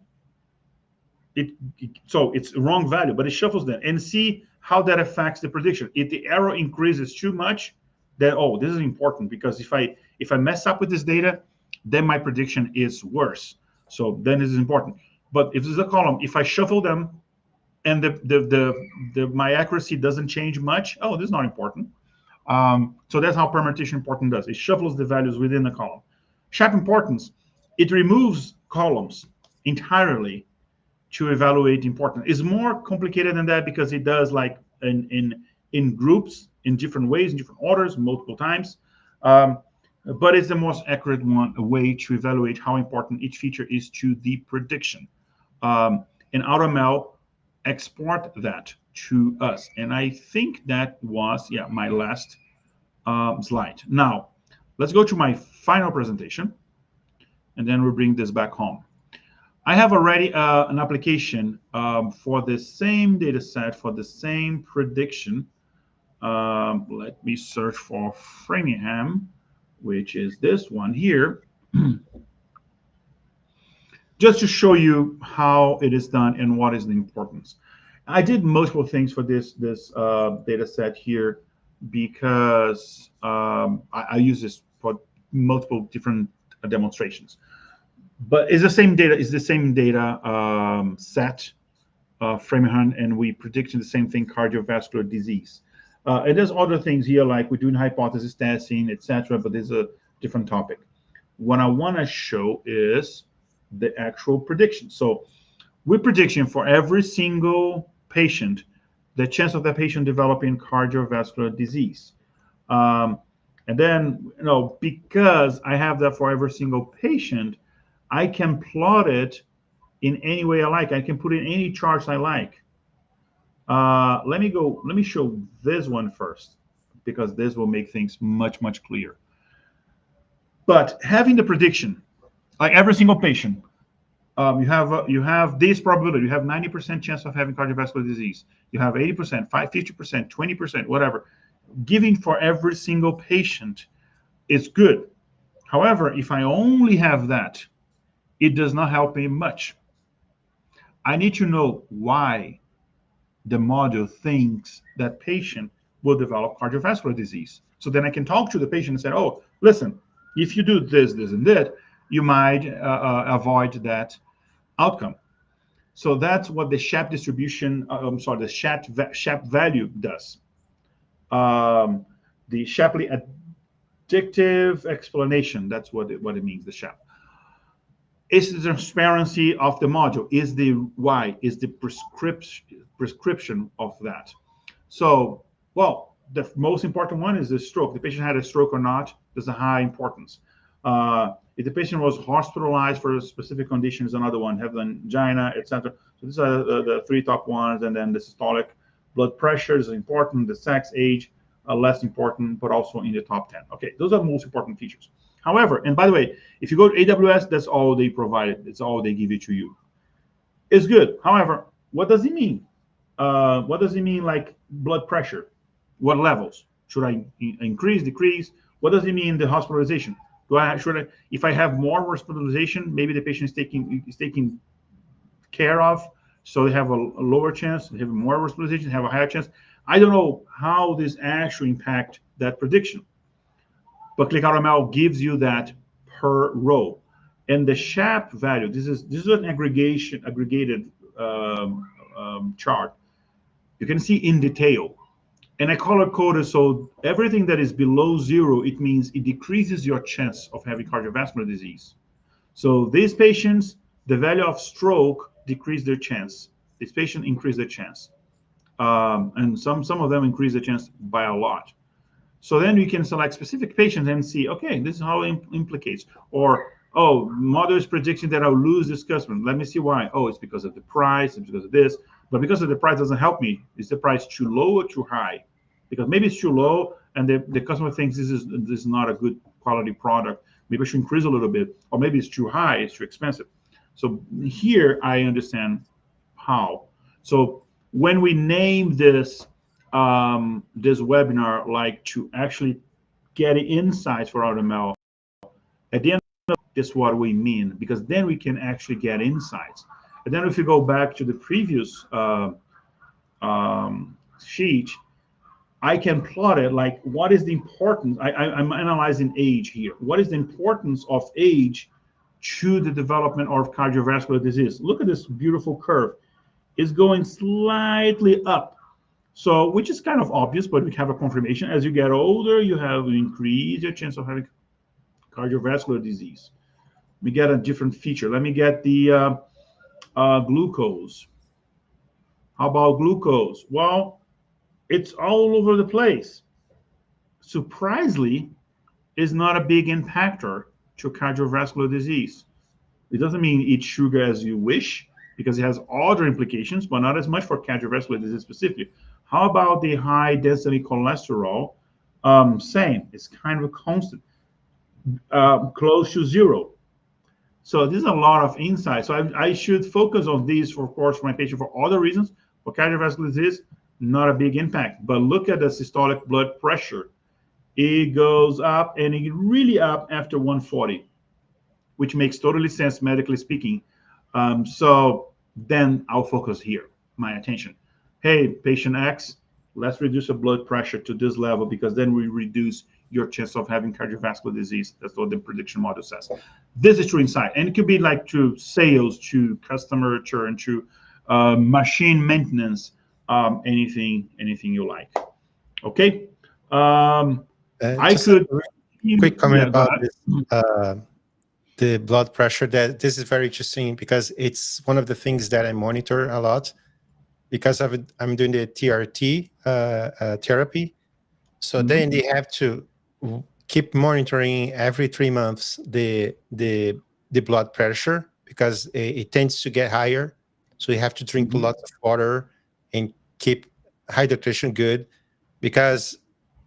So it's wrong value, but it shuffles them and see how that affects the prediction. If the error increases too much, then this is important, because if I mess up with this data, then my prediction is worse. So then this is important. But if there's a column, if I shuffle them and my accuracy doesn't change much, this is not important. So that's how permutation importance does. It shuffles the values within the column. SHAP importance, it removes columns entirely to evaluate importance. It's more complicated than that, because it does like in groups, in different ways, in different orders, multiple times. But it's the most accurate way to evaluate how important each feature is to the prediction. And AutoML export that to us. And I think that was, my last slide. Now, let's go to my final presentation, and then we'll bring this back home. I have already an application for the same data set, for the same prediction. Let me search for Framingham, which is this one here, just to show you how it is done and what is the importance. I did multiple things for this data set here, because I use this for multiple different demonstrations. But it's the same data. It's the same data set, Framingham, and we predicting the same thing: cardiovascular disease. And there's other things here, like we're doing hypothesis testing, etc. But there's a different topic. What I want to show is the actual prediction. So we're predicting for every single patient the chance of that patient developing cardiovascular disease. And then, because I have that for every single patient, I can plot it in any way I like. I can put in any charts I like. Let me show this one first, because this will make things much, much clearer. But having the prediction, like every single patient, you have this probability. You have 90% chance of having cardiovascular disease. You have 80%, 50%, 20%, whatever. Giving for every single patient is good. However, if I only have that, it does not help me much. I need to know why the model thinks that patient will develop cardiovascular disease. So then I can talk to the patient and say, oh, listen, if you do this, this, and that, you might avoid that outcome. So that's what the SHAP distribution, the SHAP value does. The Shapley addictive explanation, that's what it means, the SHAP. Is the transparency of the module, is the why, is the prescription of that. So, well, the most important one is the stroke. The patient had a stroke or not, there's a high importance. If the patient was hospitalized for a specific condition, is another one, have angina, etc. So these are the three top ones, and then the systolic blood pressure is important, the sex, age, less important, but also in the top 10. Okay, those are the most important features. However, and by the way, if you go to AWS, that's all they provide. It's all they give it to you. It's good. However, what does it mean? What does it mean, like blood pressure? What levels? Should I increase, decrease? What does it mean, the hospitalization? If I have more hospitalization, maybe the patient is taking care of, so they have a lower chance, they have more hospitalization, have a higher chance. I don't know how this actually impact that prediction. But Qlik AutoML gives you that per row. And the SHAP value, this is an aggregated chart. You can see in detail. And I color coded, so everything that is below 0, it means it decreases your chance of having cardiovascular disease. So these patients, the value of stroke decrease their chance. This patient increase their chance. And some of them increase the chance by a lot. So then you can select specific patients and see, okay, this is how it implicates. Or, oh, model is predicting that I'll lose this customer. Let me see why. Oh, it's because of the price, it's because of this. But because of the price doesn't help me. Is the price too low or too high? Because maybe it's too low and the customer thinks this is not a good quality product. Maybe I should increase a little bit. Or maybe it's too high, it's too expensive. So here I understand how. So when we name this this webinar, like to actually get insights for AutoML, at the end of this, what we mean, because then we can actually get insights. And then if you go back to the previous sheet, I can plot it like what is the importance. I'm analyzing age here. What is the importance of age to the development of cardiovascular disease? Look at this beautiful curve. It's going slightly up. So, which is kind of obvious, but we have a confirmation. As you get older, you have increased your chance of having cardiovascular disease. We get a different feature. Let me get the glucose. How about glucose? Well, it's all over the place. Surprisingly, is not a big impactor to cardiovascular disease. It doesn't mean eat sugar as you wish, because it has other implications, but not as much for cardiovascular disease specifically. How about the high density cholesterol? Same, it's kind of a constant, close to 0. So there's a lot of insight. So I should focus on these, of course, for my patient for other reasons. For cardiovascular disease, not a big impact. But look at the systolic blood pressure. It goes up, and it really up after 140, which makes totally sense medically speaking. So then I'll focus here, my attention. Hey, patient X, let's reduce the blood pressure to this level, because then we reduce your chance of having cardiovascular disease. That's what the prediction model says. This is true insight. And it could be like to sales, to customer churn, to machine maintenance, anything you like. Okay. I could. Quick comment about this, the blood pressure. That this is very interesting because it's one of the things that I monitor a lot, because I'm doing the TRT therapy. So then they have to keep monitoring every 3 months the blood pressure, because it tends to get higher. So you have to drink Mhm. lots of water and keep hydration good, because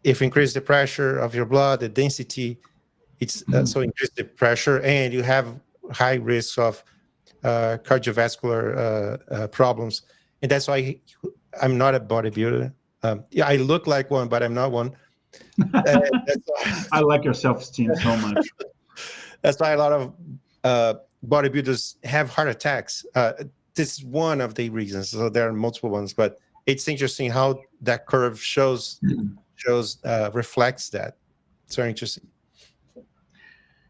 if you increase the pressure of your blood, the density, it's so increase the pressure, and you have high risk of cardiovascular problems. And that's why I'm not a bodybuilder. Yeah, I look like one, but I'm not one. That's I why, like your self-esteem so much. that's why a lot of bodybuilders have heart attacks. This is one of the reasons. So there are multiple ones, but it's interesting how that curve shows reflects that. It's very interesting.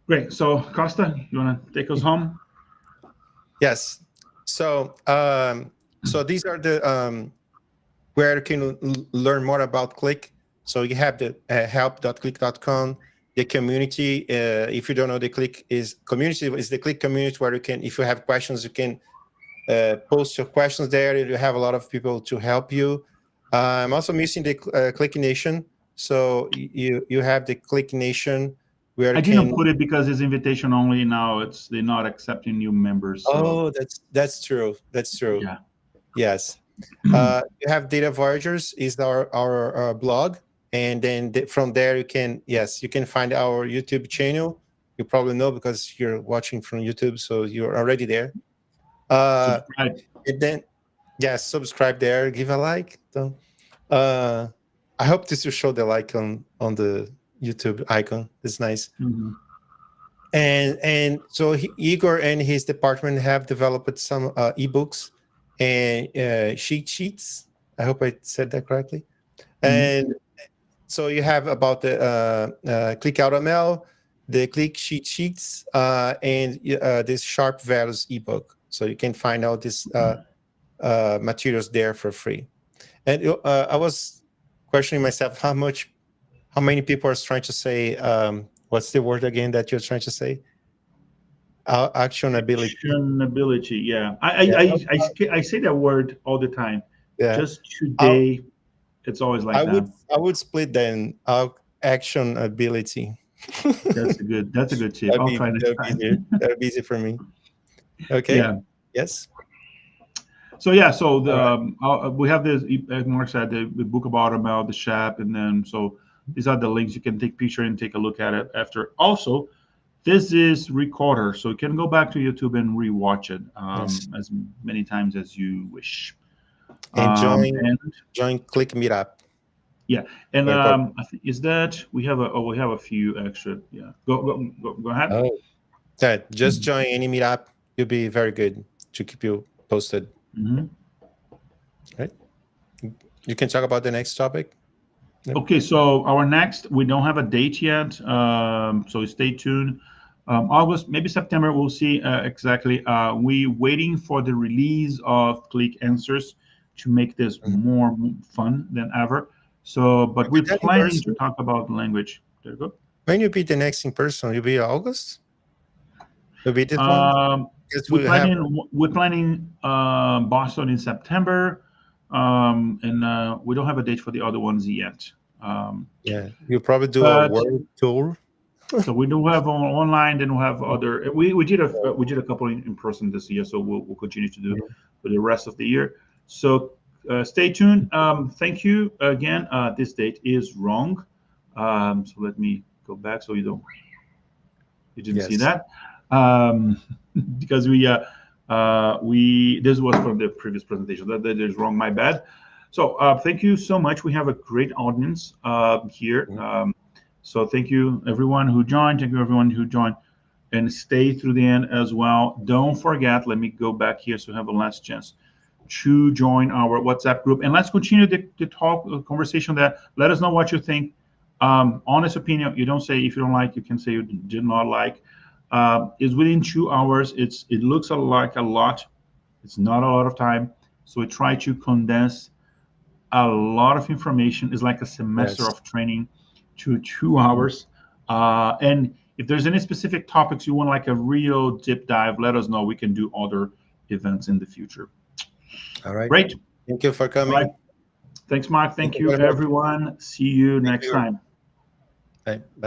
Great. So Costa, you want to take us home? Yes. So so these are the where you can learn more about Qlik. So you have the help.qlik.com, the community. If you don't know, the Qlik is community is the Qlik community where you can, if you have questions, you can post your questions there. You have a lot of people to help you. I'm also missing the Qlik Nation. So you have the Qlik Nation where I you didn't can. put it because it's invitation only now. They're not accepting new members. So Oh, that's true. That's true. yeah. Yes. You have Data Voyagers is our blog, and then from there you can, yes, you can find our YouTube channel. You probably know because you're watching from YouTube, so you're already there. Uh, Subscribe. and then yes, subscribe there, give a like. Uh, I hope this will show the like on the YouTube icon. It's nice. Mhm. And so Igor and his department have developed some ebooks and cheat sheets. I hope I said that correctly. Mhm. And so you have about the Qlik AutoML, the Qlik cheat sheets, and this Sharp Values ebook. So you can find all these materials there for free. And I was questioning myself how many people are trying to say, what's the word again that you're trying to say? Actionability. Actionability. Yeah. Yeah, I say that word all the time. yeah. Just I, today, it's always I like would that. I would split then actionability. That's a good tip. I'll try next That'd be time. easier. That'd be easy for me. Okay. Yeah. Yes. So yeah, so All right. we have this, as Mark said, the book about the shop, and then so these are the links. You can take picture and take a look at it after. Also, this is recorder, so you can go back to YouTube and rewatch it Yes. as many times as you wish. And And join Click Meetup. yeah, and Very important. I think is that we have a few extra. Yeah, go ahead. Oh, that just join any meetup. You'll be very good to keep you posted. Mhm. Right. You can talk about the next topic. Yep. Okay, so our next, we don't have a date yet, so stay tuned. August, maybe September, we'll see exactly. We waiting for the release of Qlik Answers to make this Mhm. more fun than ever. So, but You'll be we're that in planning to person. talk about language. There you go. When you be the next in person, you'll be August. You'll be this one Um, because we have. we're planning Boston in September, and we don't have a date for the other ones yet. Yeah, you probably do a But world tour. So we do have online, then we have other. We did a couple in person this year, so we'll continue to do Mhm. for the rest of the year. So stay tuned. Thank you again. This date is wrong. So let me go back so you didn't see Yes. that because we this was from the previous presentation that is wrong. My bad. So thank you so much. We have a great audience here. Mhm. So thank you everyone who joined. Thank you everyone who joined and stay through the end as well. Don't forget, let me go back here so we have a last chance to join our WhatsApp group. And let's continue the talk, conversation there. Let us know what you think. Honest opinion, you don't say if you don't like, you can say you did not like. Is within 2 hours. It looks like a lot. It's not a lot of time. So we try to condense a lot of information. It's like a semester Yes. of training to 2 hours. And if there's any specific topics you want like a real deep dive, let us know. We can do other events in the future. All right. Great. Thank you for All right. coming. Thanks, Mark. Thank Thank you you, very much. everyone. See you Thank next you. time. Bye.